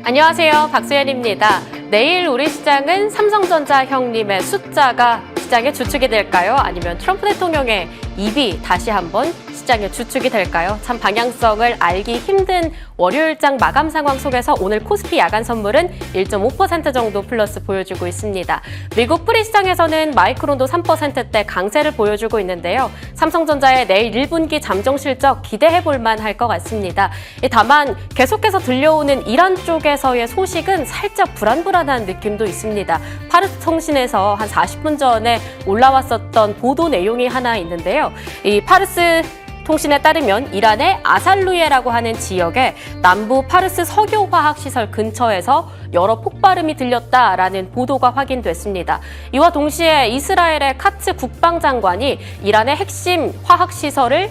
안녕하세요. 박수연입니다. 내일 우리 시장은 삼성전자 형님의 숫자가 시장의 주축이 될까요? 아니면 트럼프 대통령의 입이 다시 한번 시장의 주축이 될까요? 참 방향성을 알기 힘든 월요일장 마감 상황 속에서 오늘 코스피 야간 선물은 1.5% 정도 플러스 보여주고 있습니다. 미국 프리시장에서는 마이크론도 3%대 강세를 보여주고 있는데요. 삼성전자의 내일 1분기 잠정 실적 기대해볼 만할 것 같습니다. 다만 계속해서 들려오는 이란 쪽에서의 소식은 살짝 불안불안한 느낌도 있습니다. 파르스 통신에서 한 40분 전에 올라왔었던 보도 내용이 하나 있는데요. 이 파르스 통신에 따르면 이란의 아살루예라고 하는 지역의 남부 파르스 석유화학시설 근처에서 여러 폭발음이 들렸다라는 보도가 확인됐습니다. 이와 동시에 이스라엘의 카츠 국방장관이 이란의 핵심 화학시설을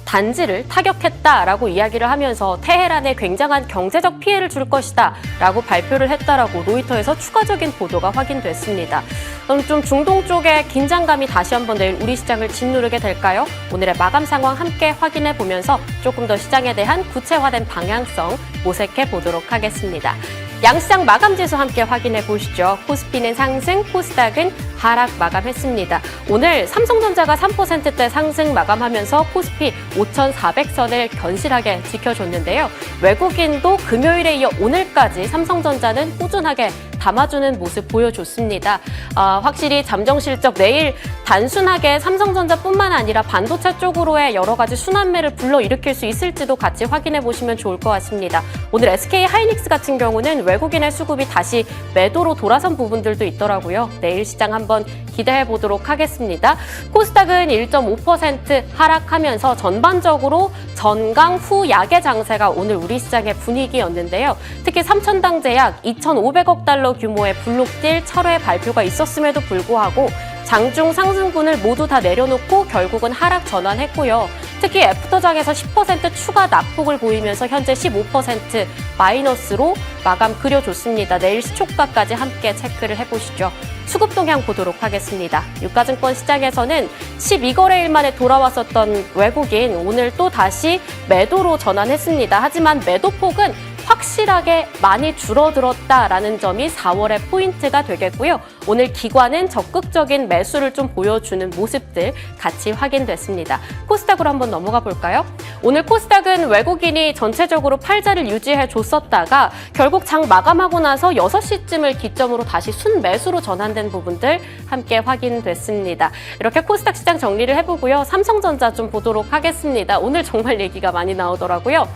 단지를 타격했다라고 이야기를 하면서 테헤란에 굉장한 경제적 피해를 줄 것이다 라고 발표를 했다라고 로이터에서 추가적인 보도가 확인됐습니다. 그럼 좀 중동 쪽의 긴장감이 다시 한번 내일 우리 시장을 짓누르게 될까요? 오늘의 마감 상황 함께 확인해 보면서 조금 더 시장에 대한 구체화된 방향성 모색해 보도록 하겠습니다. 양시장 마감 지수 함께 확인해 보시죠. 코스피는 상승, 코스닥은 하락 마감했습니다. 오늘 삼성전자가 3%대 상승 마감하면서 코스피 5,400선을 견실하게 지켜줬는데요. 외국인도 금요일에 이어 오늘까지 삼성전자는 꾸준하게 담아주는 모습 보여줬습니다. 확실히 잠정 실적 내일 단순하게 삼성전자뿐만 아니라 반도체 쪽으로의 여러 가지 순환매를 불러일으킬 수 있을지도 같이 확인해 보시면 좋을 것 같습니다. 오늘 SK 하이닉스 같은 경우는 외국인의 수급이 다시 매도로 돌아선 부분들도 있더라고요. 내일 시장 한번 기대해 보도록 하겠습니다. 코스닥은 1.5% 하락하면서 전반적으로 전강 후 약의 장세가 오늘 우리 시장의 분위기였는데요. 특히 3천당 제약 2,500억 달러 규모의 블록딜 철회 발표가 있었음에도 불구하고 장중 상승분을 모두 다 내려놓고 결국은 하락 전환했고요. 특히 애프터장에서 10% 추가 낙폭을 보이면서 현재 15% 마이너스로 마감 그려줬습니다. 내일 시초가까지 함께 체크를 해보시죠. 수급 동향 보도록 하겠습니다. 유가증권 시장에서는 12거래일 만에 돌아왔었던 외국인 오늘 또 다시 매도로 전환했습니다. 하지만 매도폭은 확실하게 많이 줄어들었다라는 점이 4월의 포인트가 되겠고요. 오늘 기관은 적극적인 매수를 좀 보여주는 모습들 같이 확인됐습니다. 코스닥으로 한번 넘어가 볼까요? 오늘 코스닥은 외국인이 전체적으로 팔자를 유지해 줬었다가 결국 장 마감하고 나서 6시쯤을 기점으로 다시 순매수로 전환된 부분들 함께 확인됐습니다. 이렇게 코스닥 시장 정리를 해보고요. 삼성전자 좀 보도록 하겠습니다. 오늘 정말 얘기가 많이 나오더라고요.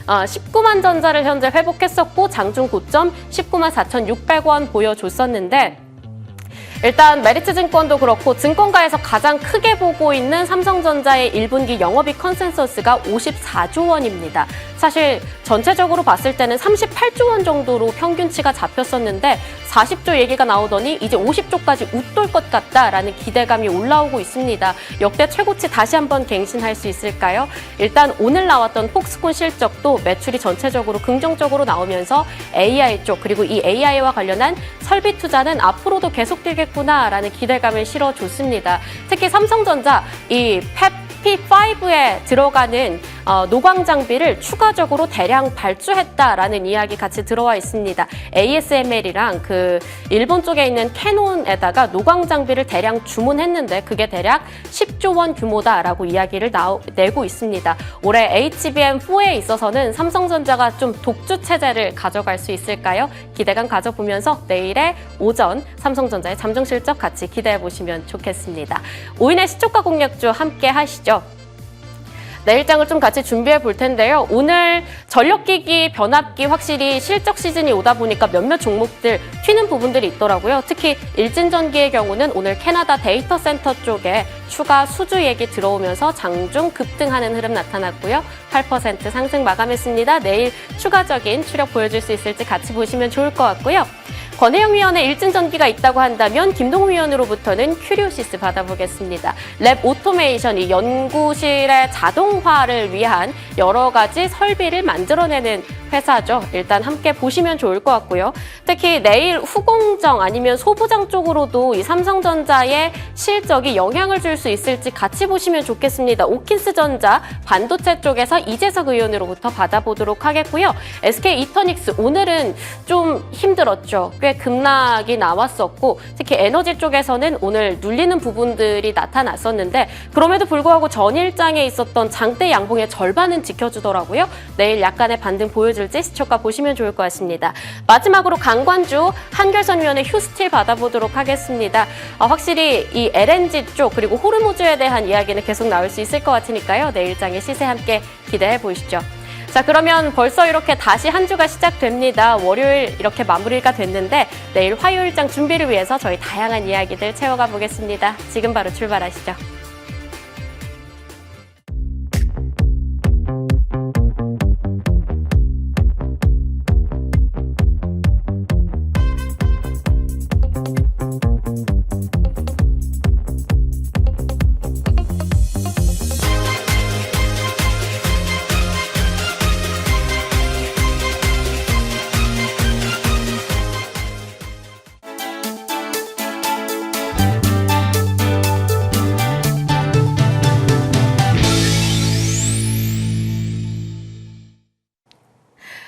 19만 전자를 현재 회복했었고 장중 고점 19만 4,600원 보여줬었는데 일단 메리츠증권도 그렇고 증권가에서 가장 크게 보고 있는 삼성전자의 1분기 영업이익 컨센서스가 54조 원입니다. 사실 전체적으로 봤을 때는 38조 원 정도로 평균치가 잡혔었는데 40조 얘기가 나오더니 이제 50조까지 웃돌 것 같다라는 기대감이 올라오고 있습니다. 역대 최고치 다시 한번 갱신할 수 있을까요? 일단 오늘 나왔던 폭스콘 실적도 매출이 전체적으로 긍정적으로 나오면서 AI 쪽 그리고 이 AI와 관련한 설비 투자는 앞으로도 계속되겠구나라는 기대감을 실어줬습니다. 특히 삼성전자 이 P5에 들어가는 노광 장비를 추가적으로 대량 발주했다라는 이야기 같이 들어와 있습니다. ASML이랑 그 일본 쪽에 있는 캐논에다가 노광 장비를 대량 주문했는데 그게 대략 10조 원 규모다라고 이야기를 내고 있습니다. 올해 HBM4에 있어서는 삼성전자가 좀 독주 체제를 가져갈 수 있을까요? 기대감 가져보면서 내일의 오전 삼성전자의 잠정 실적 같이 기대해 보시면 좋겠습니다. 오인의 시초가 공략주 함께 하시죠. 내일장을 좀 같이 준비해 볼 텐데요. 오늘 전력기기, 변압기 확실히 실적 시즌이 오다 보니까 몇몇 종목들 튀는 부분들이 있더라고요. 특히 일진전기의 경우는 오늘 캐나다 데이터 센터 쪽에 추가 수주 얘기 들어오면서 장중 급등하는 흐름 나타났고요. 8% 상승 마감했습니다. 내일 추가적인 추력 보여줄 수 있을지 같이 보시면 좋을 것 같고요. 권혜영 위원의 일진전기가 있다고 한다면 김동훈 위원으로부터는 큐리오시스 받아보겠습니다. 랩 오토메이션이 연구실의 자동화를 위한 여러 가지 설비를 만들어내는 회사죠. 일단 함께 보시면 좋을 것 같고요. 특히 내일 후공정 아니면 소부장 쪽으로도 이 삼성전자의 실적이 영향을 줄 수 있을지 같이 보시면 좋겠습니다. 오킨스전자 반도체 쪽에서 이재석 의원으로부터 받아보도록 하겠고요. SK 이터닉스 오늘은 좀 힘들었죠. 꽤 급락이 나왔었고 특히 에너지 쪽에서는 오늘 눌리는 부분들이 나타났었는데 그럼에도 불구하고 전일장에 있었던 장대 양봉의 절반은 지켜주더라고요. 내일 약간의 반등 보여줄지 시초가 보시면 좋을 것 같습니다. 마지막으로 강관주 한결선위원회 휴스틸 받아보도록 하겠습니다. 확실히 이 LNG 쪽 그리고 호르무즈에 대한 이야기는 계속 나올 수 있을 것 같으니까요. 내일장의 시세 함께 기대해 보시죠. 자, 그러면 벌써 이렇게 다시 한 주가 시작됩니다. 월요일 이렇게 마무리가 됐는데 내일 화요일장 준비를 위해서 저희 다양한 이야기들 채워가 보겠습니다. 지금 바로 출발하시죠.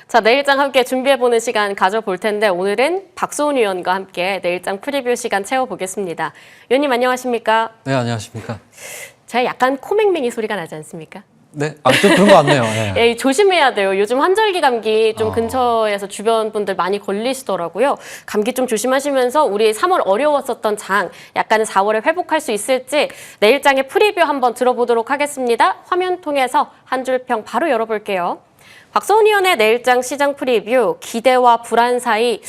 자, 내일장 함께 준비해보는 시간 가져볼 텐데 오늘은 박소은 위원과 함께 내일장 프리뷰 시간 채워보겠습니다. 위원님 안녕하십니까? 네, 안녕하십니까? 제가 약간 코맹맹이 소리가 나지 않습니까? 네, 좀 그런 것 같네요. 네. 예, 조심해야 돼요. 요즘 환절기 감기 좀 근처에서 주변 분들 많이 걸리시더라고요. 감기 좀 조심하시면서 우리 3월 어려웠었던 장 약간은 4월에 회복할 수 있을지 내일장의 프리뷰 한번 들어보도록 하겠습니다. 화면 통해서 한 줄평 바로 열어볼게요. 박소은 의원의 내일장 시장 프리뷰 기대와 불안 사이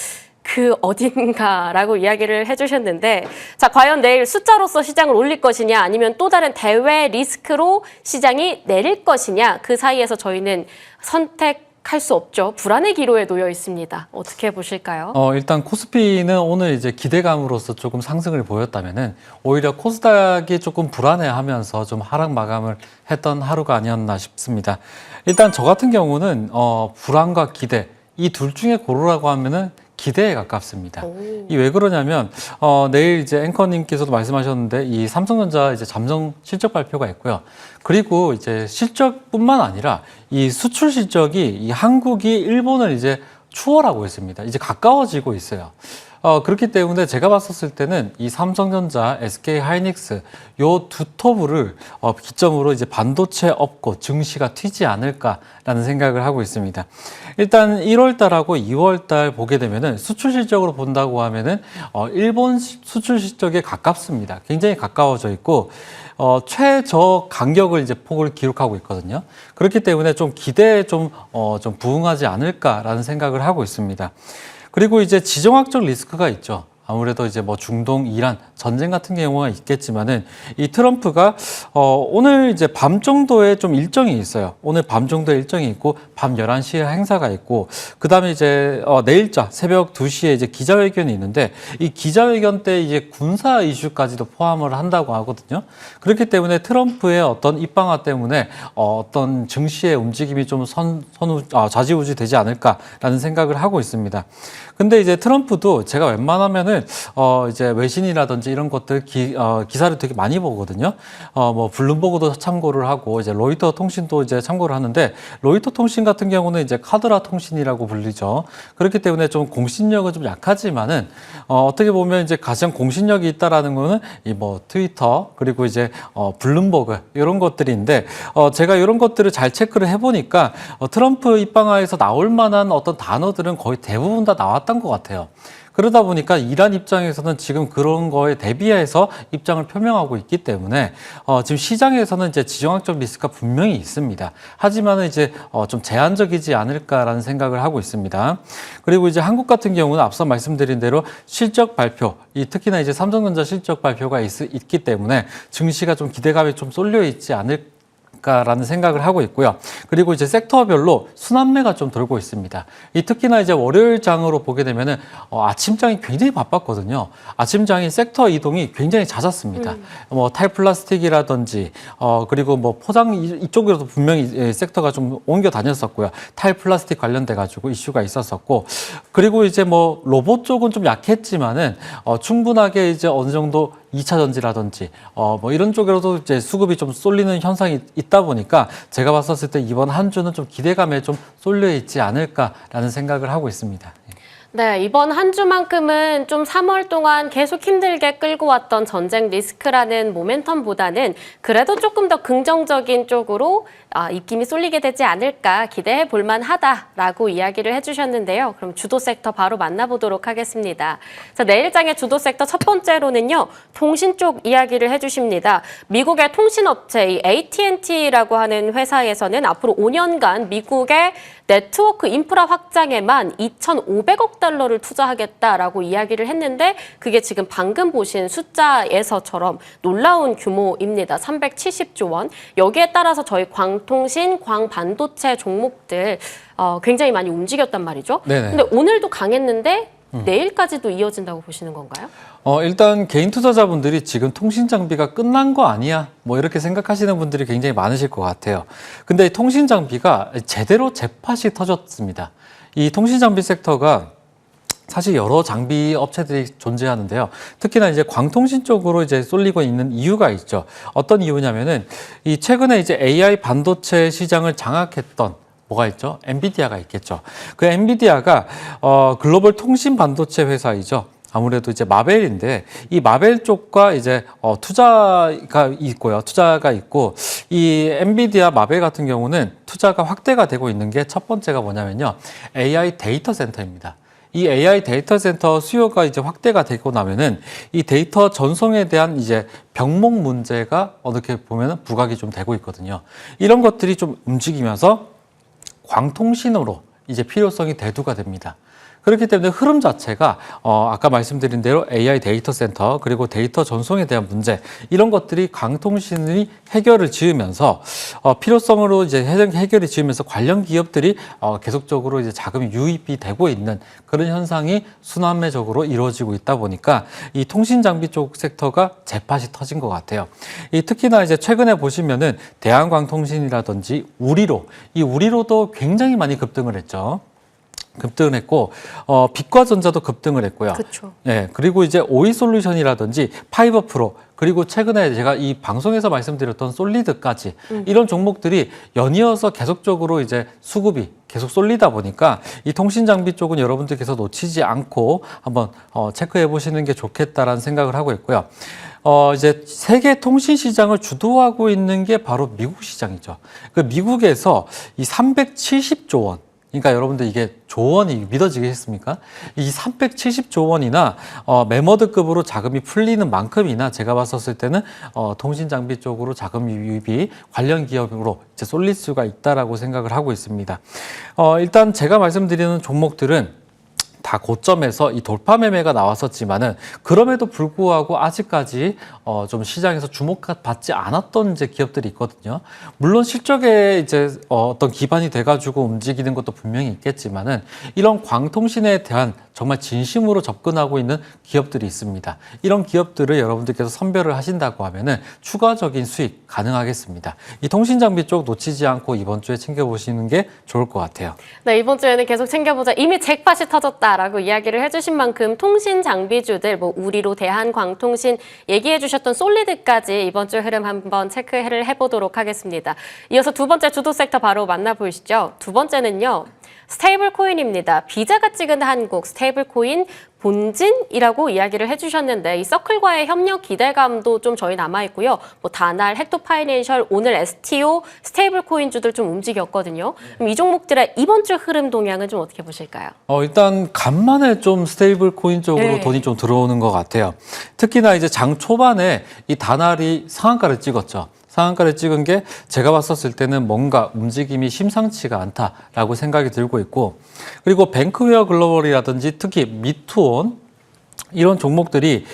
그 어딘가라고 이야기를 해주셨는데 자 과연 내일 숫자로서 시장을 올릴 것이냐 아니면 또 다른 대외 리스크로 시장이 내릴 것이냐 그 사이에서 저희는 선택할 수 없죠. 불안의 기로에 놓여 있습니다. 어떻게 보실까요? 일단 코스피는 오늘 이제 기대감으로서 조금 상승을 보였다면은 오히려 코스닥이 조금 불안해하면서 좀 하락 마감을 했던 하루가 아니었나 싶습니다. 일단 저 같은 경우는 불안과 기대 이 둘 중에 고르라고 하면은 기대에 가깝습니다. 이 왜 그러냐면 내일 이제 앵커님께서도 말씀하셨는데 이 삼성전자 이제 잠정 실적 발표가 있고요. 그리고 이제 실적뿐만 아니라 이 수출 실적이 이 한국이 일본을 이제 추월하고 있습니다. 이제 가까워지고 있어요. 그렇기 때문에 제가 봤었을 때는 이 삼성전자, SK 하이닉스 요 두 터부를 기점으로 이제 반도체 업고 증시가 튀지 않을까라는 생각을 하고 있습니다. 일단 1월 달하고 2월 달 보게 되면은 수출 실적으로 본다고 하면은 일본 수출 실적에 가깝습니다. 굉장히 가까워져 있고 최저 간격을 이제 폭을 기록하고 있거든요. 그렇기 때문에 좀 기대에 좀 부응하지 않을까라는 생각을 하고 있습니다. 그리고 이제 지정학적 리스크가 있죠. 아무래도 이제 뭐 중동, 이란 전쟁 같은 경우가 있겠지만은 이 트럼프가 오늘 이제 밤 정도에 좀 일정이 있어요. 오늘 밤 정도에 일정이 있고 밤 11시에 행사가 있고 그다음에 이제 내일자 새벽 2시에 이제 기자회견이 있는데 이 기자회견 때 이제 군사 이슈까지도 포함을 한다고 하거든요. 그렇기 때문에 트럼프의 어떤 입방아 때문에 어떤 증시의 움직임이 좀 좌지우지 되지 않을까라는 생각을 하고 있습니다. 근데 이제 트럼프도 제가 웬만하면은 이제 외신이라든지 이런 것들 기사를 되게 많이 보거든요. 뭐 블룸버그도 참고를 하고 이제 로이터 통신도 이제 참고를 하는데 로이터 통신 같은 경우는 이제 카드라 통신이라고 불리죠. 그렇기 때문에 좀 공신력은 좀 약하지만은 어떻게 보면 이제 가장 공신력이 있다라는 거는 이 뭐 트위터 그리고 이제 블룸버그 이런 것들인데 제가 이런 것들을 잘 체크를 해보니까 트럼프 입방아에서 나올 만한 어떤 단어들은 거의 대부분 다 나왔던 것 같아요. 그러다 보니까 이란 입장에서는 지금 그런 거에 대비해서 입장을 표명하고 있기 때문에 지금 시장에서는 이제 지정학적 리스크가 분명히 있습니다. 하지만은 이제 좀 제한적이지 않을까라는 생각을 하고 있습니다. 그리고 이제 한국 같은 경우는 앞서 말씀드린 대로 실적 발표, 특히나 이제 삼성전자 실적 발표가 있기 때문에 증시가 좀 기대감이 좀 쏠려 있지 않을까 않을까라는 생각을 하고 있고요. 그리고 이제 섹터별로 순환매가 좀 돌고 있습니다. 이 특히나 이제 월요일 장으로 보게 되면은 아침장이 굉장히 바빴거든요. 아침장이 섹터 이동이 굉장히 잦았습니다. 뭐 탈플라스틱이라든지 그리고 뭐 포장 이쪽으로도 분명히 섹터가 좀 옮겨 다녔었고요. 탈플라스틱 관련돼 가지고 이슈가 있었었고, 그리고 이제 뭐 로봇 쪽은 좀 약했지만은 충분하게 이제 어느 정도 2차 전지라든지 뭐 이런 쪽으로도 이제 수급이 좀 쏠리는 현상이 있다 보니까 제가 봤었을 때 이번 한 주는 좀 기대감에 좀 쏠려 있지 않을까라는 생각을 하고 있습니다. 네, 이번 한 주만큼은 좀 3월 동안 계속 힘들게 끌고 왔던 전쟁 리스크라는 모멘텀보다는 그래도 조금 더 긍정적인 쪽으로 입김이 쏠리게 되지 않을까 기대해 볼 만하다라고 이야기를 해주셨는데요. 그럼 주도 섹터 바로 만나보도록 하겠습니다. 자, 내일장의 주도 섹터 첫 번째로는요, 통신 쪽 이야기를 해주십니다. 미국의 통신업체 이 AT&T라고 하는 회사에서는 앞으로 5년간 미국의 네트워크 인프라 확장에만 2,500억 달러를 투자하겠다라고 이야기를 했는데 그게 지금 방금 보신 숫자에서처럼 놀라운 규모입니다. 370조 원. 여기에 따라서 저희 광통신, 광반도체 종목들 굉장히 많이 움직였단 말이죠. 네네. 근데 오늘도 강했는데 내일까지도 이어진다고 보시는 건가요? 일단 개인 투자자분들이 지금 통신 장비가 끝난 거 아니야? 뭐 이렇게 생각하시는 분들이 굉장히 많으실 것 같아요. 근데 이 통신 장비가 제대로 재팟이 터졌습니다. 이 통신 장비 섹터가 사실 여러 장비 업체들이 존재하는데요. 특히나 이제 광통신 쪽으로 이제 쏠리고 있는 이유가 있죠. 어떤 이유냐면은 이 최근에 이제 AI 반도체 시장을 장악했던 뭐가 있죠? 엔비디아가 있겠죠. 그 엔비디아가 글로벌 통신 반도체 회사이죠. 아무래도 이제 마벨인데 이 마벨 쪽과 이제 투자가 있고 이 엔비디아 마벨 같은 경우는 투자가 확대가 되고 있는 게 첫 번째가 뭐냐면요. AI 데이터 센터입니다. 이 AI 데이터 센터 수요가 이제 확대가 되고 나면은 이 데이터 전송에 대한 이제 병목 문제가 어떻게 보면은 부각이 좀 되고 있거든요. 이런 것들이 좀 움직이면서 광통신으로 이제 필요성이 대두가 됩니다. 그렇기 때문에 흐름 자체가 아까 말씀드린 대로 AI 데이터 센터 그리고 데이터 전송에 대한 문제 이런 것들이 광통신이 해결을 지으면서 필요성으로 이제 해결이 지으면서 관련 기업들이 계속적으로 이제 자금이 유입이 되고 있는 그런 현상이 순환매적으로 이루어지고 있다 보니까 이 통신 장비 쪽 섹터가 재팟이 터진 것 같아요. 특히나 이제 최근에 보시면은 대한광통신이라든지 이 우리로도 굉장히 많이 급등을 했죠. 급등을 했고 빛과전자도 급등을 했고요. 그렇죠. 네, 그리고 이제 오이솔루션이라든지 파이버 프로 그리고 최근에 제가 이 방송에서 말씀드렸던 솔리드까지 이런 종목들이 연이어서 계속적으로 이제 수급이 계속 쏠리다 보니까 이 통신 장비 쪽은 여러분들께서 놓치지 않고 한번 체크해 보시는 게 좋겠다라는 생각을 하고 있고요. 이제 세계 통신 시장을 주도하고 있는 게 바로 미국 시장이죠. 그 미국에서 이 370조 원 그러니까 여러분들 이게 조원이 믿어지겠습니까? 이 370조 원이나 매머드급으로 자금이 풀리는 만큼이나 제가 봤었을 때는 통신 장비 쪽으로 자금 유입이 관련 기업으로 이제 쏠릴 수가 있다라고 생각을 하고 있습니다. 일단 제가 말씀드리는 종목들은 다 고점에서 이 돌파 매매가 나왔었지만은 그럼에도 불구하고 아직까지 좀 시장에서 주목받지 않았던 이제 기업들이 있거든요. 물론 실적에 이제 어떤 기반이 돼가지고 움직이는 것도 분명히 있겠지만은 이런 광통신에 대한 정말 진심으로 접근하고 있는 기업들이 있습니다. 이런 기업들을 여러분들께서 선별을 하신다고 하면은 추가적인 수익 가능하겠습니다. 이 통신 장비 쪽 놓치지 않고 이번 주에 챙겨보시는 게 좋을 것 같아요. 네, 이번 주에는 계속 챙겨보자. 이미 잭팟이 터졌다라고 이야기를 해주신 만큼 통신 장비주들, 뭐 우리로 대한광통신 얘기해 주셨던 솔리드까지 이번 주 흐름 한번 체크를 해보도록 하겠습니다. 이어서 두 번째 주도 섹터 바로 만나보시죠. 두 번째는요. 스테이블 코인입니다. 비자가 찍은 한국 스테이블 코인 본진이라고 이야기를 해주셨는데 이 서클과의 협력 기대감도 좀 저희 남아있고요. 뭐 다날, 헥토파이낸셜, 오늘 STO, 스테이블 코인주들 좀 움직였거든요. 그럼 이 종목들의 이번 주 흐름 동향은 좀 어떻게 보실까요? 일단 간만에 좀 스테이블 코인 쪽으로 네. 돈이 좀 들어오는 것 같아요. 특히나 이제 장 초반에 이 다날이 상한가를 찍었죠. 상한가를 찍은 게 제가 봤었을 때는 뭔가 움직임이 심상치가 않다라고 생각이 들고 있고 그리고 뱅크웨어 글로벌이라든지 특히 미투온 이런 종목들이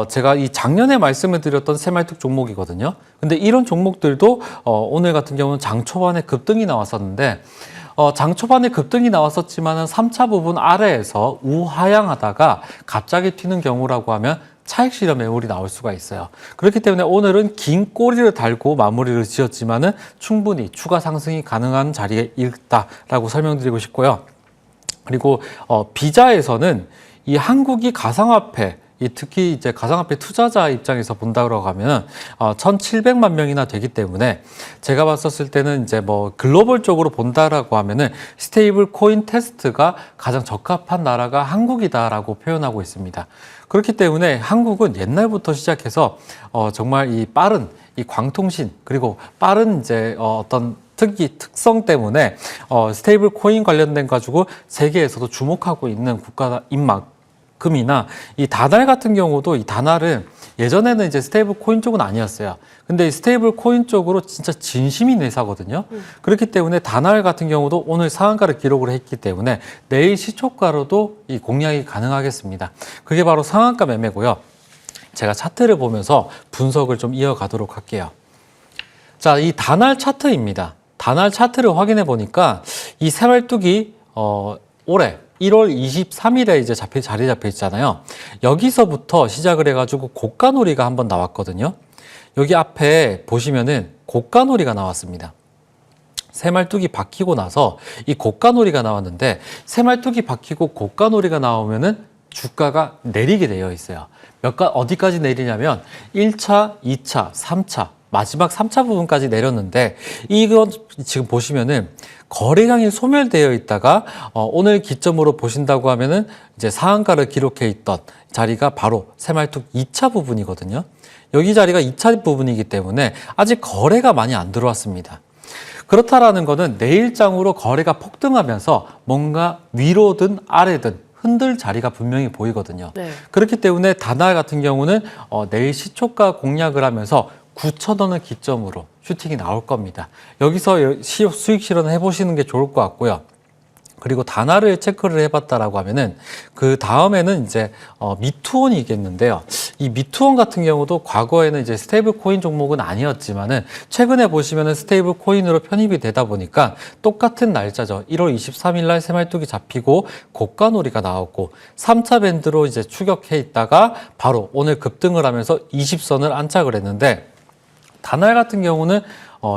제가 이 작년에 말씀을 드렸던 새말뚝 종목이거든요. 근데 이런 종목들도 오늘 같은 경우는 장 초반에 급등이 나왔었는데 장 초반에 급등이 나왔었지만은 3차 부분 아래에서 우하향하다가 갑자기 튀는 경우라고 하면 차익 실현 매물이 나올 수가 있어요. 그렇기 때문에 오늘은 긴 꼬리를 달고 마무리를 지었지만은 충분히 추가 상승이 가능한 자리에 있다라고 설명드리고 싶고요. 그리고 비자에서는 이 한국이 가상화폐, 특히 이제 가상화폐 투자자 입장에서 본다고 하면 1,700만 명이나 되기 때문에 제가 봤었을 때는 이제 뭐 글로벌적으로 본다라고 하면은 스테이블 코인 테스트가 가장 적합한 나라가 한국이다라고 표현하고 있습니다. 그렇기 때문에 한국은 옛날부터 시작해서 정말 이 빠른 이 광통신 그리고 빠른 이제 어떤 특성 때문에 스테이블 코인 관련된 가지고 세계에서도 주목하고 있는 국가인 만큼이나 이 다날 같은 경우도 이 다날은 예전에는 이제 스테이블 코인 쪽은 아니었어요. 근데 이 스테이블 코인 쪽으로 진짜 진심인 회사거든요. 그렇기 때문에 다날 같은 경우도 오늘 상한가를 기록을 했기 때문에 내일 시초가로도 이 공략이 가능하겠습니다. 그게 바로 상한가 매매고요. 제가 차트를 보면서 분석을 좀 이어가도록 할게요. 자, 이 다날 차트입니다. 다날 차트를 확인해 보니까 이 새말뚝이 올해 1월 23일에 이제 자리 잡혀 있잖아요. 여기서부터 시작을 해가지고 고가놀이가 한번 나왔거든요. 여기 앞에 보시면은 고가놀이가 나왔습니다. 새말뚝이 박히고 나서 이 고가놀이가 나왔는데 새말뚝이 박히고 고가놀이가 나오면은 주가가 내리게 되어 있어요. 어디까지 내리냐면 1차, 2차, 3차, 마지막 3차 부분까지 내렸는데 이건 지금 보시면은 거래량이 소멸되어 있다가 오늘 기점으로 보신다고 하면은 이제 상한가를 기록해 있던 자리가 바로 새말뚝 2차 부분이거든요. 여기 자리가 2차 부분이기 때문에 아직 거래가 많이 안 들어왔습니다. 그렇다라는 거는 내일장으로 거래가 폭등하면서 뭔가 위로든 아래든 흔들 자리가 분명히 보이거든요. 네. 그렇기 때문에 다날 같은 경우는 내일 시초가 공략을 하면서 9,000원을 기점으로 슈팅이 나올 겁니다. 여기서 수익 실현을 해보시는 게 좋을 것 같고요. 그리고 다날을 체크를 해봤다라고 하면은 그 다음에는 이제 미투온이겠는데요. 이 미투온 같은 경우도 과거에는 이제 스테이블 코인 종목은 아니었지만은 최근에 보시면은 스테이블 코인으로 편입이 되다 보니까 똑같은 날짜죠. 1월 23일 날 새말뚝이 잡히고 고가놀이가 나왔고 3차 밴드로 이제 추격해 있다가 바로 오늘 급등을 하면서 20선을 안착을 했는데 다날 같은 경우는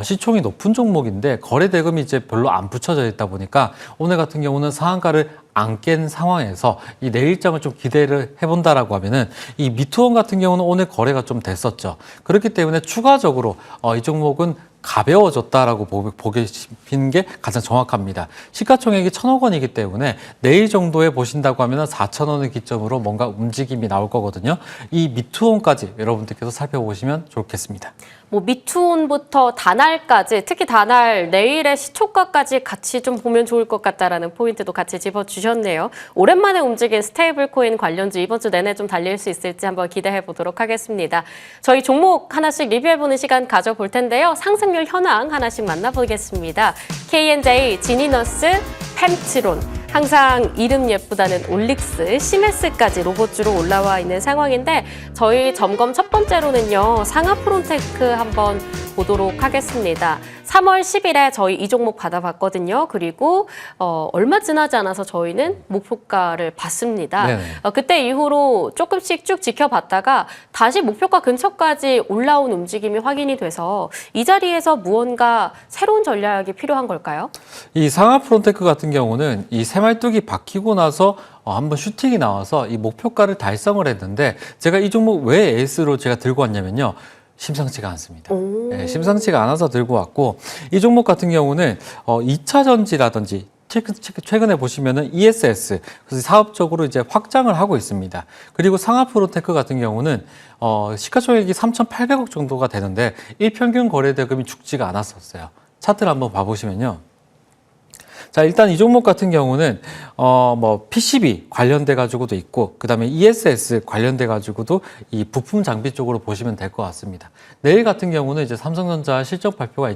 시총이 높은 종목인데 거래 대금이 이제 별로 안 붙여져 있다 보니까 오늘 같은 경우는 상한가를 안 깬 상황에서 이 내일장을 좀 기대를 해본다라고 하면은 이 미투온 같은 경우는 오늘 거래가 좀 됐었죠. 그렇기 때문에 추가적으로 이 종목은 가벼워졌다라고 보시는 게 가장 정확합니다. 시가총액이 1,000억 원이기 때문에 내일 정도에 보신다고 하면 4,000원을 기점으로 뭔가 움직임이 나올 거거든요. 이 미투온까지 여러분들께서 살펴보시면 좋겠습니다. 뭐 미투온부터 다날까지 특히 다날 내일의 시초가까지 같이 좀 보면 좋을 것 같다라는 포인트도 같이 짚어주셨네요. 오랜만에 움직인 스테이블 코인 관련주 이번 주 내내 좀 달릴 수 있을지 한번 기대해 보도록 하겠습니다. 저희 종목 하나씩 리뷰해보는 시간 가져볼 텐데요. 상승률 현황 하나씩 만나보겠습니다. KNJ, 지니너스, 펜트론, 항상 이름 예쁘다는 올릭스, 시메스까지 로봇주로 올라와 있는 상황인데 저희 점검 첫 번째로는요. 상하프론테크 한번 보도록 하겠습니다. 3월 10일에 저희 이 종목 받아봤거든요. 그리고 얼마 지나지 않아서 저희는 목표가를 봤습니다. 그때 이후로 조금씩 쭉 지켜봤다가 다시 목표가 근처까지 올라온 움직임이 확인이 돼서 이 자리에서 무언가 새로운 전략이 필요한 걸까요? 이 상하프론테크 같은 경우는 이 새말뚝이 박히고 나서 한번 슈팅이 나와서 이 목표가를 달성을 했는데 제가 이 종목 왜 에이스로 제가 들고 왔냐면요. 심상치가 않습니다. 네, 심상치가 않아서 들고 왔고 이 종목 같은 경우는 2차 전지라든지 최근에 보시면은 ESS 그래서 사업적으로 이제 확장을 하고 있습니다. 그리고 상하프론테크 같은 경우는 시가총액이 3,800억 정도가 되는데 일평균 거래 대금이 죽지가 않았었어요. 차트를 한번 봐보시면요. 자, 일단 이 종목 같은 경우는 뭐 PCB 관련돼 가지고도 있고 그다음에 ESS 관련돼 가지고도 이 부품 장비 쪽으로 보시면 될 것 같습니다. 내일 같은 경우는 이제 삼성전자 실적 발표가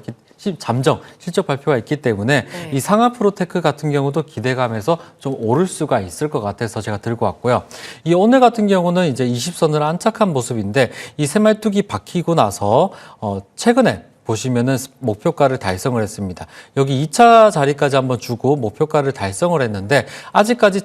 잠정 실적 발표가 있기 때문에 네. 이 상하프로테크 같은 경우도 기대감에서 좀 오를 수가 있을 것 같아서 제가 들고 왔고요. 이 오늘 같은 경우는 이제 20선을 안착한 모습인데 이 새말뚝이 박히고 나서 최근에 보시면은 목표가를 달성을 했습니다. 여기 2차 자리까지 한번 주고 목표가를 달성을 했는데 아직까지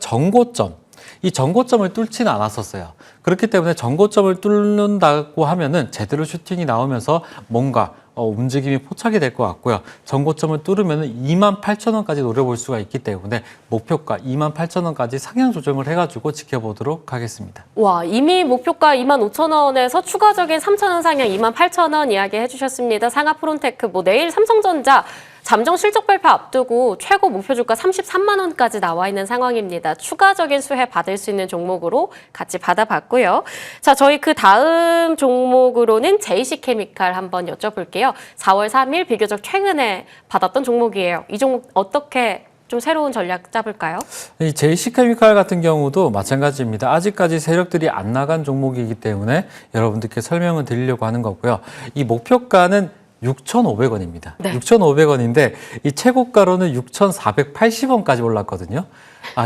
이 정고점을 뚫지는 않았었어요. 그렇기 때문에 정고점을 뚫는다고 하면은 제대로 슈팅이 나오면서 뭔가 움직임이 포착이 될 것 같고요. 정고점을 뚫으면 28,000원까지 노려볼 수가 있기 때문에 목표가 28,000원까지 상향 조정을 해가지고 지켜보도록 하겠습니다. 와, 이미 목표가 25,000원에서 추가적인 3,000원 상향 28,000원 이야기 해주셨습니다. 상하프론테크, 내일 삼성전자 잠정 실적 발표 앞두고 최고 목표 주가 33만 원까지 나와 있는 상황입니다. 추가적인 수혜 받을 수 있는 종목으로 같이 받아봤고요. 자, 저희 그 다음 종목으로는 JC케미칼 한번 여쭤볼게요. 4월 3일 비교적 최근에 받았던 종목이에요. 이 종목 어떻게 좀 새로운 전략 짜볼까요? 이 JC케미칼 같은 경우도 마찬가지입니다. 아직까지 세력들이 안 나간 종목이기 때문에 여러분들께 설명을 드리려고 하는 거고요. 이 목표가는 6,500원입니다. 네. 6,500원인데 이 최고가로는 6,480원까지 올랐거든요.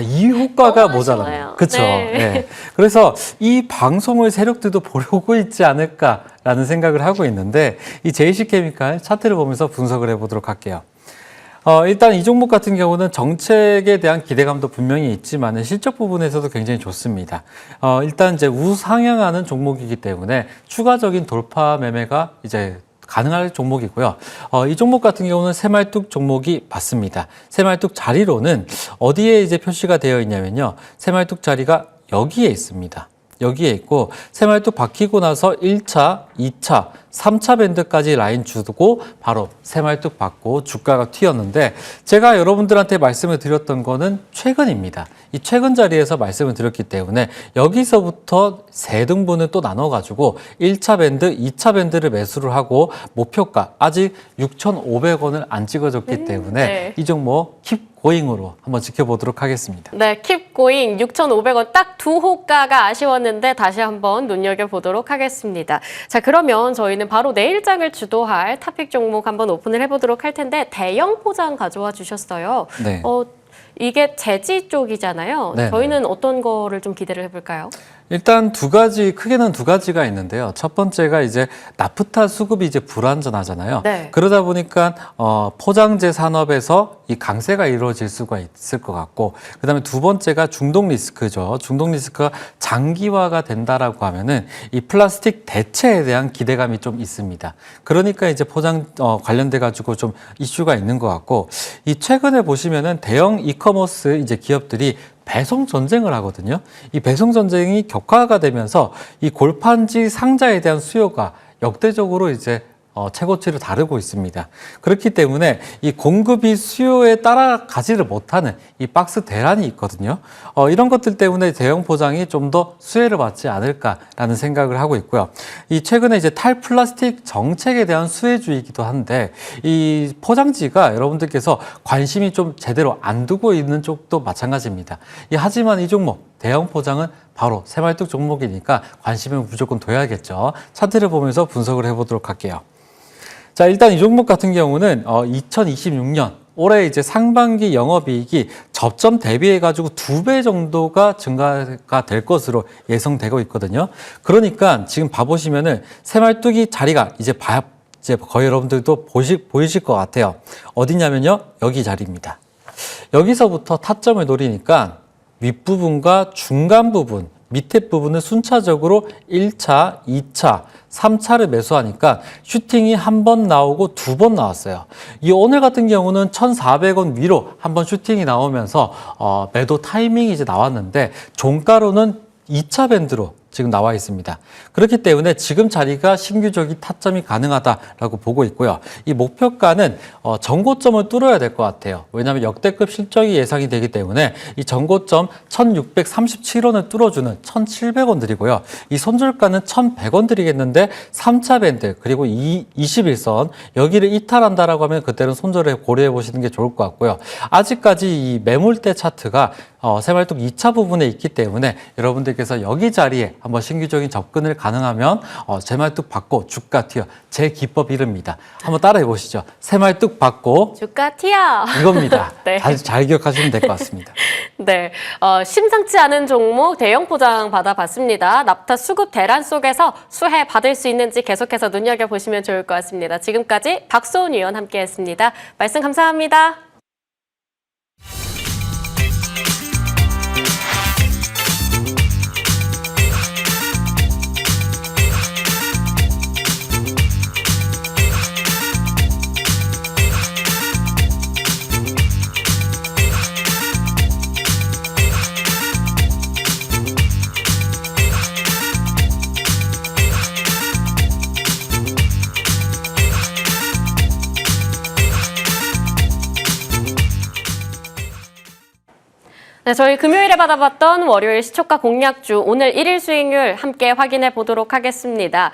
이 효과가 모자라요. 그렇죠. 네. 네. 그래서 이 방송을 세력들도 보려고 있지 않을까라는 생각을 하고 있는데 이 JC케미칼 차트를 보면서 분석을 해보도록 할게요. 일단 이 종목 같은 경우는 정책에 대한 기대감도 분명히 있지만 실적 부분에서도 굉장히 좋습니다. 일단 이제 우상향하는 종목이기 때문에 추가적인 돌파 매매가 이제 가능할 종목이고요. 이 종목 같은 경우는 새말뚝 종목이 맞습니다. 새말뚝 자리로는 어디에 이제 표시가 되어 있냐면요. 새말뚝 자리가 여기에 있습니다. 여기에 있고 새말뚝 박히고 나서 1차, 2차, 3차 밴드까지 라인 주고 바로 새말뚝 받고 주가가 튀었는데 제가 여러분들한테 말씀을 드렸던 거는 최근입니다. 이 최근 자리에서 말씀을 드렸기 때문에 여기서부터 세 등분을 또 나눠가지고 1차 밴드, 2차 밴드를 매수를 하고 목표가 아직 6,500원을 안 찍어줬기 때문에 네. 이 종목 킵 고잉으로 한번 지켜보도록 하겠습니다. 네, 킵 고잉 6,500원 딱 두 호가가 아쉬웠는데 다시 한번 눈여겨보도록 하겠습니다. 자, 그러면 저희는 바로 내일장을 주도할 탑픽 종목 한번 오픈을 해보도록 할 텐데 대형 포장 가져와 주셨어요. 네. 이게 재지 쪽이잖아요. 네, 저희는 어떤 거를 좀 기대를 해볼까요? 일단 크게는 두 가지가 있는데요. 첫 번째가 이제 나프타 수급이 이제 불안전하잖아요. 네. 그러다 보니까 포장재 산업에서 이 강세가 이루어질 수가 있을 것 같고, 그다음에 두 번째가 중독 리스크죠. 중독 리스크가 장기화가 된다라고 하면은 이 플라스틱 대체에 대한 기대감이 좀 있습니다. 그러니까 이제 포장 관련돼 가지고 좀 이슈가 있는 것 같고, 이 최근에 보시면은 대형 이커머스 이제 기업들이 배송 전쟁을 하거든요. 이 배송 전쟁이 격화가 되면서 이 골판지 상자에 대한 수요가 역대적으로 이제 최고치를 다루고 있습니다. 그렇기 때문에 이 공급이 수요에 따라가지를 못하는 이 박스 대란이 있거든요. 이런 것들 때문에 대형 포장이 좀 더 수혜를 받지 않을까라는 생각을 하고 있고요. 이 최근에 이제 탈플라스틱 정책에 대한 수혜주의이기도 한데 이 포장지가 여러분들께서 관심이 좀 제대로 안 두고 있는 쪽도 마찬가지입니다. 하지만 이 종목 대형 포장은 바로 새말뚝 종목이니까 관심을 무조건 둬야겠죠. 차트를 보면서 분석을 해보도록 할게요. 자, 일단 이 종목 같은 경우는 2026년 올해 이제 상반기 영업이익이 접점 대비해가지고 2배 정도가 증가가 될 것으로 예상되고 있거든요. 그러니까 지금 봐보시면은 새말뚝이 자리가 이제 거의 여러분들도 보이실 것 같아요. 어디냐면요, 여기 자리입니다. 여기서부터 타점을 노리니까 윗부분과 중간 부분, 밑에 부분을 순차적으로 1차, 2차, 3차를 매수하니까 슈팅이 한 번 나오고 두 번 나왔어요. 이 오늘 같은 경우는 1,400원 위로 한 번 슈팅이 나오면서 매도 타이밍이 이제 나왔는데 종가로는 2차 밴드로 지금 나와 있습니다. 그렇기 때문에 지금 자리가 신규적인 타점이 가능하다라고 보고 있고요. 이 목표가는 전고점을 뚫어야 될 것 같아요. 왜냐하면 역대급 실적이 예상이 되기 때문에 이 전고점 1,637원을 뚫어주는 1,700원 드리고요. 이 손절가는 1,100원 드리겠는데 3차 밴드 그리고 21선 여기를 이탈한다라고 하면 그때는 손절을 고려해 보시는 게 좋을 것 같고요. 아직까지 이 매물대 차트가 새말뚝 2차 부분에 있기 때문에 여러분들께서 여기 자리에 한번 신규적인 접근을 가능하면 새말뚝 받고 주가 튀어 제 기법 이릅니다. 한번 따라해 보시죠. 새말뚝 받고 주가 튀어. 이겁니다. 네. 잘 기억하시면 될 것 같습니다. 네, 심상치 않은 종목 대형 포장 받아봤습니다. 납타 수급 대란 속에서 수혜 받을 수 있는지 계속해서 눈여겨보시면 좋을 것 같습니다. 지금까지 박소은 위원 함께했습니다. 말씀 감사합니다. 네, 저희 금요일에 받아봤던 월요일 시초가 공략주 오늘 1일 수익률 함께 확인해 보도록 하겠습니다.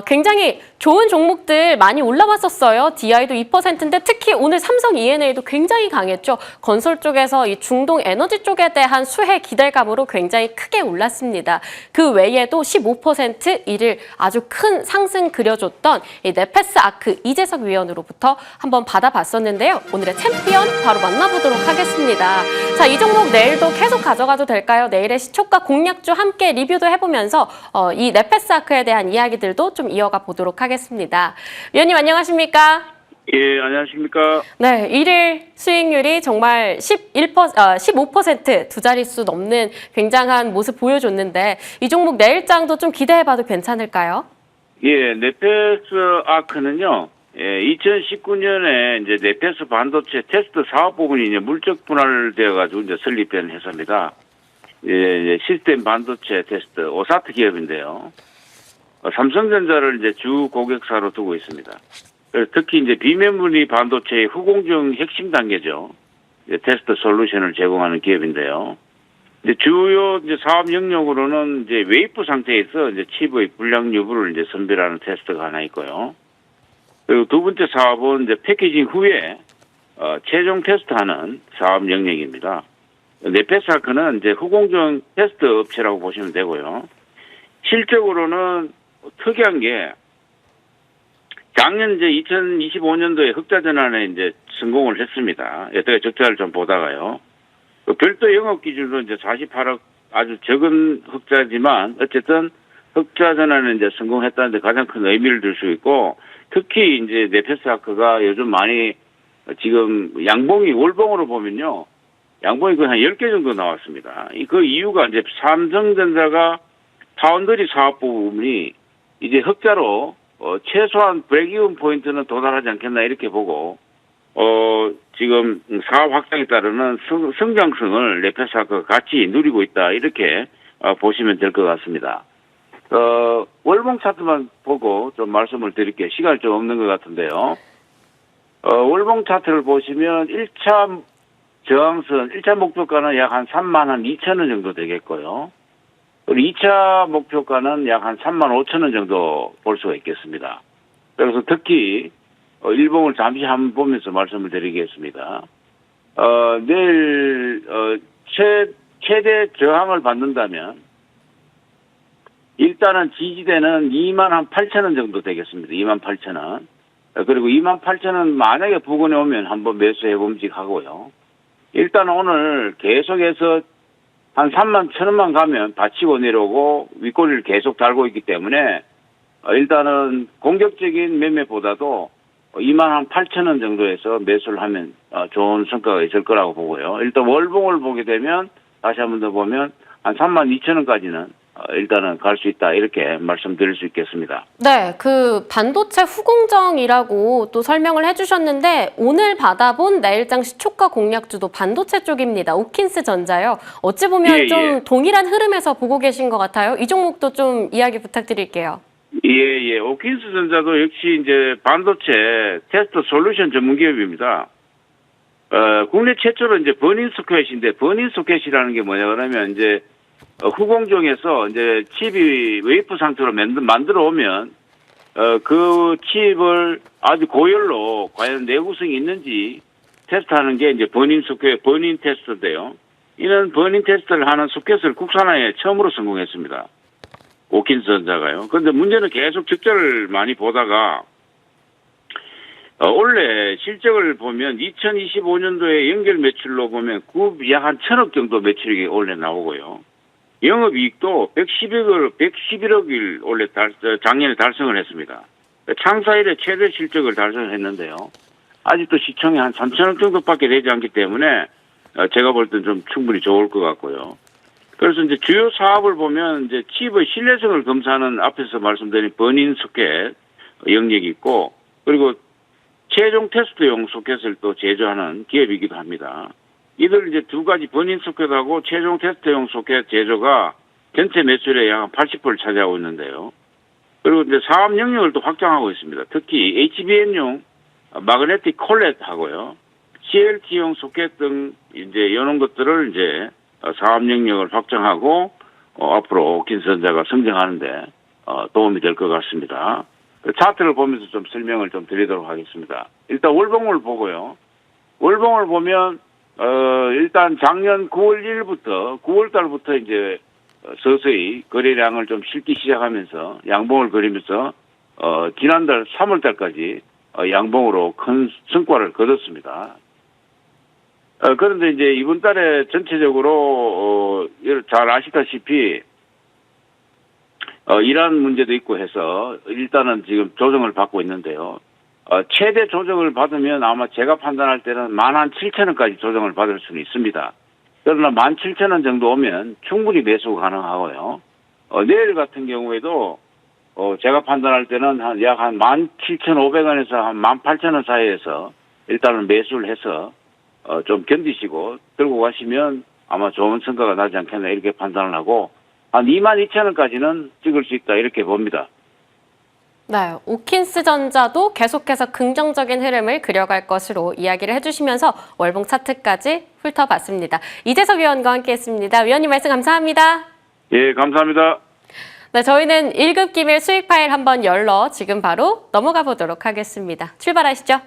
굉장히 좋은 종목들 많이 올라왔었어요. DI도 2%인데 특히 오늘 삼성 E&A도 굉장히 강했죠. 건설 쪽에서 이 중동 에너지 쪽에 대한 수혜 기대감으로 굉장히 크게 올랐습니다. 그 외에도 15% 이를 아주 큰 상승 그려줬던 이 네페스 아크 이재석 위원으로부터 한번 받아봤었는데요. 오늘의 챔피언 바로 만나보도록 하겠습니다. 자, 이 종목 내일도 계속 가져가도 될까요? 내일의 시초가 공략주 함께 리뷰도 해보면서 이 네페스 아크에 대한 이야기들도 좀 이어가 보도록 하겠습니다. 위원님 안녕하십니까? 예, 안녕하십니까? 네, 1일 수익률이 정말 15% 두 자릿수 넘는 굉장한 모습 보여줬는데 이 종목 내일장도 좀 기대해봐도 괜찮을까요? 예, 네페스 아크는요. 예, 2019년에 이제 네페스 반도체 테스트 사업 부분이 이제 물적 분할되어 가지고 이제 설립된 회사입니다. 예, 시스템 반도체 테스트 오사트 기업인데요. 삼성전자를 이제 주 고객사로 두고 있습니다. 특히 이제 비메모리 반도체의 후공정 핵심 단계죠. 이제 테스트 솔루션을 제공하는 기업인데요. 이제 주요 이제 사업 영역으로는 이제 웨이프 상태에서 이제 칩의 불량 여부를 이제 선별하는 테스트가 하나 있고요. 그리고 두 번째 사업은 이제 패키징 후에 최종 테스트하는 사업 영역입니다. 네페스아크는 이제 후공정 테스트 업체라고 보시면 되고요. 실적으로는 특이한 게 작년 이제 2025년도에 흑자 전환에 이제 성공을 했습니다. 여태까지 적자를 좀 보다가요. 별도 영업 기준으로 이제 48억 아주 적은 흑자지만 어쨌든 흑자 전환에 이제 성공했다는 데 가장 큰 의미를 둘 수 있고 특히 이제 네페스아크가 요즘 많이 지금 양봉이 월봉으로 보면요. 양봉이 거의 한 10개 정도 나왔습니다. 그 이유가 이제 삼성전자가 파운드리 사업 부분이 이제 흑자로 최소한 브레이크이븐 포인트는 도달하지 않겠나 이렇게 보고 지금 사업 확장에 따르는 성장성을 네페스아크가 같이 누리고 있다 이렇게 보시면 될 것 같습니다. 월봉 차트만 보고 좀 말씀을 드릴게요. 시간이 좀 없는 것 같은데요. 월봉 차트를 보시면 1차 저항선, 1차 목표가는 약 한 32,000원 정도 되겠고요. 그리고 2차 목표가는 약 한 35,000원 정도 볼 수가 있겠습니다. 그래서 특히 일봉을 잠시 한번 보면서 말씀을 드리겠습니다. 내일 최대 저항을 받는다면 일단은 지지대는 28,000원 정도 되겠습니다. 28,000원. 그리고 28,000원 만약에 부근에 오면 한번 매수해 봄직하고요. 일단 오늘 계속해서 한 31,000원만 가면 받치고 내려오고 윗꼬리를 계속 달고 있기 때문에 일단은 공격적인 매매보다도 28,000원 정도에서 매수를 하면 좋은 성과가 있을 거라고 보고요. 일단 월봉을 보게 되면 다시 한번 더 보면 한 32,000원까지는 일단은 갈 수 있다 이렇게 말씀드릴 수 있겠습니다. 네, 그 반도체 후공정이라고 또 설명을 해주셨는데 오늘 받아본 내일장 시초가 공략주도 반도체 쪽입니다. 오킨스 전자요. 어찌 보면 좀 동일한 흐름에서 보고 계신 것 같아요. 이 종목도 좀 이야기 부탁드릴게요. 예. 오킨스 전자도 역시 이제 반도체 테스트 솔루션 전문 기업입니다. 국내 최초로 이제 버닝 소켓인데 버닝 소켓이라는 게 뭐냐 그러면 이제 후공정에서 이제 칩이 웨이프 상태로 만들어 오면 그 칩을 아주 고열로 과연 내구성이 있는지 테스트하는 게 이제 버닝 테스트인데요. 이는 버닝 테스트를 하는 소켓을 국산화에 처음으로 성공했습니다. 오킨스전자가요. 그런데 문제는 계속 적자를 많이 보다가 원래 실적을 보면 2025년도에 연결 매출로 보면 약 한 1,000억 정도 매출이 원래 나오고요. 영업이익도 111억을 원래 작년에 달성을 했습니다. 창사 이래 최대 실적을 달성했는데요. 아직도 시총이 한 3,000억 정도밖에 되지 않기 때문에 제가 볼 땐 좀 충분히 좋을 것 같고요. 그래서 이제 주요 사업을 보면 이제 칩의 신뢰성을 검사하는 앞에서 말씀드린 버닝 소켓 영역이 있고, 그리고 최종 테스트용 소켓을 또 제조하는 기업이기도 합니다. 이들 이제 두 가지 버닝 소켓하고 최종 테스트용 소켓 제조가 전체 매출의 약 80%를 차지하고 있는데요. 그리고 이제 사업 영역을 또 확장하고 있습니다. 특히 HBM용 마그네틱 콜렛하고요, CLT용 소켓 등 이제 이런 것들을 이제 사업 영역을 확장하고 앞으로 오킨스전자가 성장하는데 도움이 될 것 같습니다. 그 차트를 보면서 좀 설명을 좀 드리도록 하겠습니다. 일단 월봉을 보고요. 월봉을 보면 일단 작년 9월 1일부터 9월 달부터 이제 서서히 거래량을 좀 실기 시작하면서 양봉을 그리면서 지난달 3월 달까지 양봉으로 큰 성과를 거뒀습니다. 그런데 이제 이번 달에 전체적으로 잘 아시다시피 이러한 문제도 있고 해서 일단은 지금 조정을 받고 있는데요. 최대 조정을 받으면 아마 제가 판단할 때는 17,000원까지 조정을 받을 수는 있습니다. 그러나 17,000원 정도 오면 충분히 매수가 가능하고요. 내일 같은 경우에도 제가 판단할 때는 약 한 17,500원에서 한 18,000원 사이에서 일단은 매수를 해서 좀 견디시고 들고 가시면 아마 좋은 성과가 나지 않겠나 이렇게 판단을 하고, 한 22,000원까지는 찍을 수 있다 이렇게 봅니다. 네, 오킨스전자도 계속해서 긍정적인 흐름을 그려갈 것으로 이야기를 해주시면서 월봉 차트까지 훑어봤습니다. 이재석 위원과 함께했습니다. 위원님 말씀 감사합니다. 예, 감사합니다. 네, 저희는 1급 기밀 수익 파일 한번 열러 지금 바로 넘어가 보도록 하겠습니다. 출발하시죠.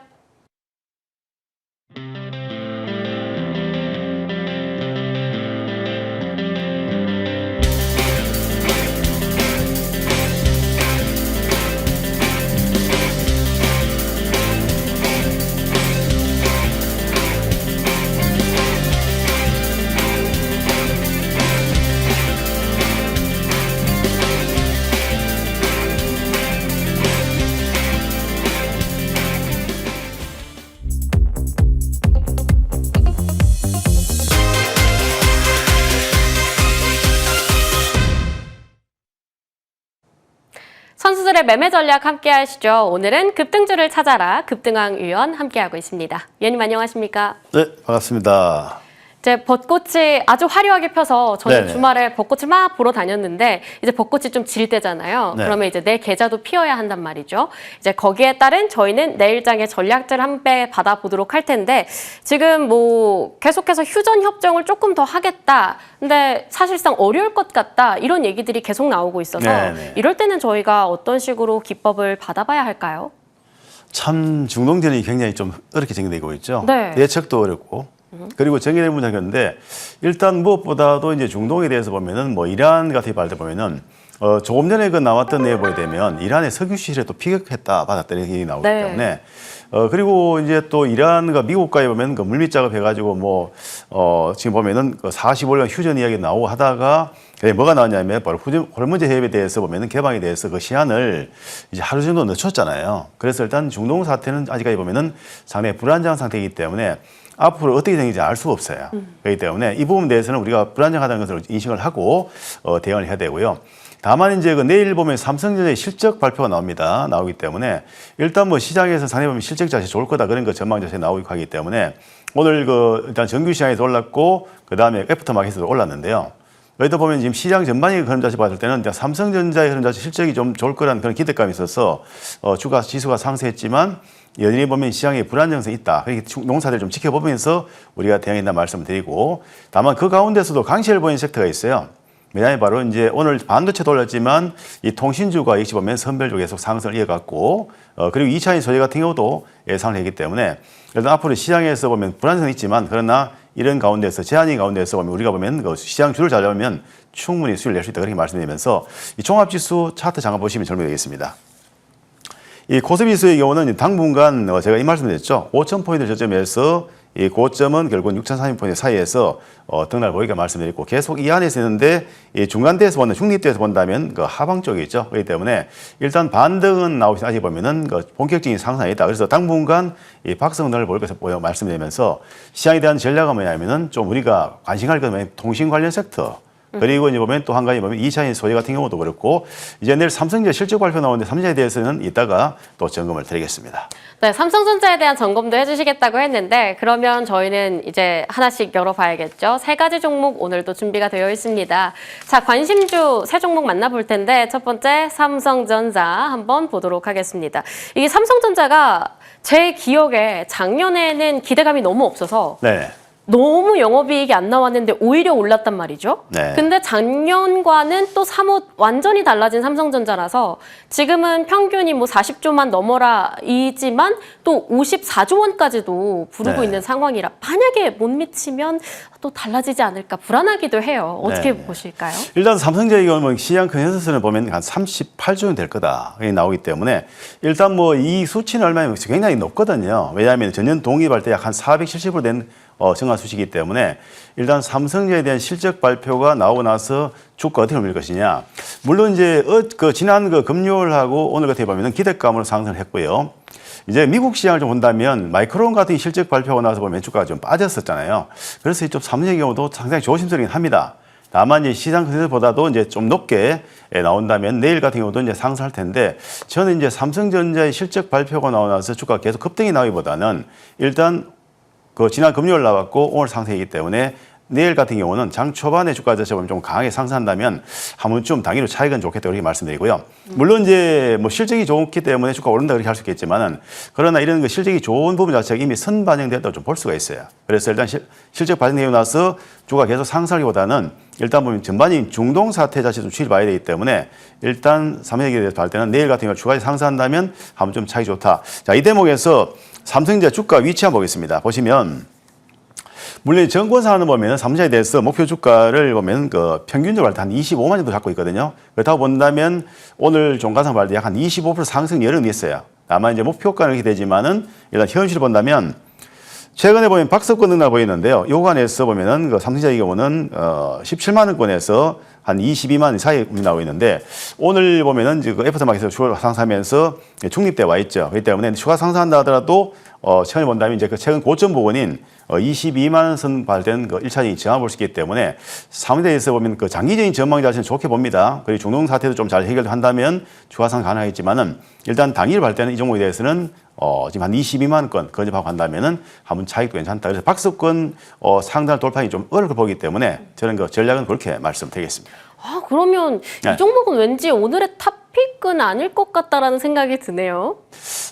선수들의 매매 전략 함께 하시죠. 오늘은 급등주를 찾아라 급등왕 위원 함께하고 있습니다. 위원님 안녕하십니까? 네, 반갑습니다. 이제 벚꽃이 아주 화려하게 펴서 저는 네네. 주말에 벚꽃을 막 보러 다녔는데 이제 벚꽃이 좀 질 때잖아요. 네. 그러면 이제 내 계좌도 피어야 한단 말이죠. 이제 거기에 따른 저희는 내일장의 전략들 한 배 받아보도록 할 텐데 지금 뭐 계속해서 휴전 협정을 조금 더 하겠다. 근데 사실상 어려울 것 같다. 이런 얘기들이 계속 나오고 있어서 네네. 이럴 때는 저희가 어떤 식으로 기법을 받아봐야 할까요? 참 중동전이 굉장히 좀 어렵게 진행되고 있죠. 네. 예측도 어렵고. 그리고 정의될 문제인데 일단 무엇보다도 이제 중동에 대해서 보면은 뭐 이란 같은 발대 보면은 조금 전에 그 나왔던 내용 보게 되면 이란의 석유 시실에 또 피격했다 받았다는 얘기 나오기 네. 때문에 그리고 이제 또 이란과 미국과에 보면 그 물밑 작업 해가지고 뭐 지금 보면은 그 45년 휴전 이야기 나오고 하다가 뭐가 나왔냐면 바로 호르무즈 해협에 대해서 보면은 개방에 대해서 그 시한을 이제 하루 정도 늦췄잖아요. 그래서 일단 중동 사태는 아직까지 보면은 상당히 불안정한 상태이기 때문에 앞으로 어떻게 되는지 알 수가 없어요. 그렇기 때문에 이 부분에 대해서는 우리가 불안정하다는 것을 인식을 하고 대응을 해야 되고요. 다만 이제 그 내일 보면 삼성전자의 실적 발표가 나오기 때문에 일단 뭐 시장에서 상당히 보면 실적 자체 좋을 거다 그런 거 전망 자체 나오고 하기 때문에 오늘 그 일단 정규 시장에서 올랐고 그 다음에 애프터마켓에도 올랐는데요. 여기다 보면 지금 시장 전반의 흐름 자체 봤을 때는 삼성전자의 흐름 자체 실적이 좀 좋을 거라는 그런 기대감이 있어서 주가 지수가 상승했지만 여전히 보면 시장에 불안정성이 있다. 그렇게 농사들 좀 지켜보면서 우리가 대응한다 말씀을 드리고, 다만 그 가운데서도 강세를 보이는 섹터가 있어요. 왜냐하면 바로 이제 오늘 반도체도 올랐지만 이 통신주가 역시 보면 선별적으로 계속 상승을 이어갔고, 그리고 2차인 소재 같은 경우도 예상을 했기 때문에 일단 앞으로 시장에서 보면 불안정성이 있지만 그러나 이런 가운데서 제한이 가운데서 보면 우리가 보면 그 시장 주를 잡으면 충분히 수익을 낼 수 있다 그렇게 말씀드리면서 이 종합지수 차트 잠깐 보시면 설명이 되겠습니다. 이 코스피지수의 경우는 당분간 제가 이 말씀드렸죠. 5,000포인트 저점에서 이 고점은 결국은 6,030포인트 사이에서 등락을 보이게 말씀드렸고 계속 이 안에서 있는데 이 중간대에서 본다, 중립대에서 본다면 그 하방 쪽에 있죠. 그렇기 때문에 일단 반등은 나오시 아직 보면은 그 본격적인 상승이 있다. 그래서 당분간 이 박스권을 볼 것을 말씀드리면서 시장에 대한 전략은 뭐냐면은 좀 우리가 관심할 것은 통신 관련 섹터. 그리고 이제 보면 또 한 가지 보면 2차인 소재 같은 경우도 그렇고 이제 내일 삼성전자 실적 발표 나오는데 삼성전자에 대해서는 이따가 또 점검을 드리겠습니다. 네, 삼성전자에 대한 점검도 해주시겠다고 했는데 그러면 저희는 이제 하나씩 열어봐야겠죠. 세 가지 종목 오늘도 준비가 되어 있습니다. 자, 관심주 세 종목 만나볼 텐데 첫 번째 삼성전자 한번 보도록 하겠습니다. 이게 삼성전자가 제 기억에 작년에는 기대감이 너무 없어서 네. 너무 영업이익이 안 나왔는데 오히려 올랐단 말이죠. 네. 근데 작년과는 또 사뭇 완전히 달라진 삼성전자라서 지금은 평균이 뭐 40조만 넘어라 이지만 또 54조 원까지도 부르고 네. 있는 상황이라 만약에 못 미치면 또 달라지지 않을까 불안하기도 해요. 어떻게 네. 보실까요? 일단 삼성전자의 경우는 시장 컨센서스를 보면 한 38조 원 될 거다 나오기 때문에 일단 뭐 이 수치는 얼마면 굉장히 높거든요. 왜냐하면 전년 동기할 때 약 한 470% 된 증가 수치이기 때문에 일단 삼성전자에 대한 실적 발표가 나오고 나서 주가 어떻게 밀 것이냐. 물론 이제 지난 금요일하고 오늘 같은 보면은 기대감으로 상승을 했고요. 이제 미국 시장을 좀 본다면 마이크론 같은 실적 발표가 나서 보면 주가가 좀 빠졌었잖아요. 그래서 좀 삼성의 경우도 상당히 조심스럽긴 합니다. 다만 이제 시장 컨센서스보다도 이제 좀 높게 나온다면 내일 같은 경우도 이제 상승할 텐데 저는 이제 삼성전자의 실적 발표가 나오고 나서 주가가 계속 급등이 나기보다는 일단 지난 금요일 나왔고 오늘 상승이기 때문에 내일 같은 경우는 장 초반에 주가 자체가 좀 강하게 상승한다면 한 번쯤 당일로 차익은 좋겠다 그렇게 말씀드리고요. 물론 이제 뭐 실적이 좋기 때문에 주가 오른다 그렇게 할 수 있겠지만은 그러나 이런 실적이 좋은 부분 자체가 이미 선반영됐다고 좀 볼 수가 있어요. 그래서 일단 실적 반영되고 나서 주가 계속 상승하기보다는 일단 보면 전반적인 중동 사태 자체 좀 추이를 봐야 되기 때문에 일단 삼성에 대해서 볼 때는 내일 같은 경우 주가가 상승한다면 한 번쯤 차익이 좋다. 자, 이 대목에서 삼성전자 주가 위치 한번 보겠습니다. 보시면 물론 정권사는 보면 삼성에 대해서 목표 주가를 보면 평균적으로 한 25만 정도 갖고 있거든요. 그렇다고 본다면 오늘 종가상 발 때 약 한 25% 상승 여력이 있어요. 다만 이제 목표가는 이렇게 되지만은 일단 현실을 본다면 최근에 보면 박스권 등락 보이는데요. 요관에서 보면은 삼성전자의 경우는 17만 원권에서 한 22만 원 사이에 나오고 있는데 오늘 보면은 이제 애프터마켓에서 주가 상승하면서 중립돼 와 있죠. 그렇기 때문에 주가 상승한다 하더라도 최근에 본다면 이제 최근 고점 부근인 22만 원 선 발된 1차적인 저항을 볼 수 있기 때문에 삼성전자에서 보면 장기적인 전망 자체는 좋게 봅니다. 그리고 중동 사태도 좀 잘 해결한다면 주가 상승 가능하겠지만은 일단 당일 발 때는 이 종목에 대해서는 지금 한 22만 원권 거듭하고 간다면은 한번 차익도 괜찮다. 그래서 박스권 상단 돌파이 좀 어려울 걸 보기 때문에 저는 전략은 그렇게 말씀드리겠습니다. 아, 그러면 네. 이 종목은 왠지 오늘의 탑픽은 아닐 것 같다라는 생각이 드네요.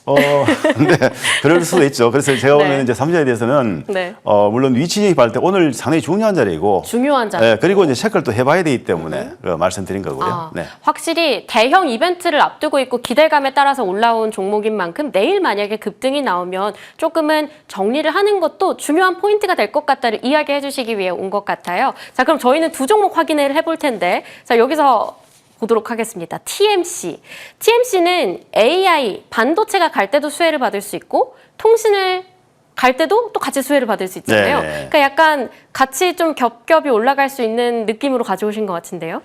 네, 그럴 수도 있죠. 그래서 제가 네. 보면 이제 삼성에 대해서는 네. 물론 위치적인 발때 오늘 상당히 중요한 자리이고 중요한 자리. 네, 그리고 이제 체크를 또 해봐야 되기 때문에 말씀드린 거고요. 아, 네. 확실히 대형 이벤트를 앞두고 있고 기대감에 따라서 올라온 종목인 만큼 내일 만약에 급등이 나오면 조금은 정리를 하는 것도 중요한 포인트가 될 것 같다를 이야기해 주시기 위해 온 것 같아요. 자, 그럼 저희는 두 종목 확인을 해볼 텐데 자, 여기서 보도록 하겠습니다. TMC. TMC는 AI, 반도체가 갈 때도 수혜를 받을 수 있고 통신을 갈 때도 또 같이 수혜를 받을 수 있잖아요. 네네. 그러니까 약간 같이 좀 겹겹이 올라갈 수 있는 느낌으로 가져오신 것 같은데요.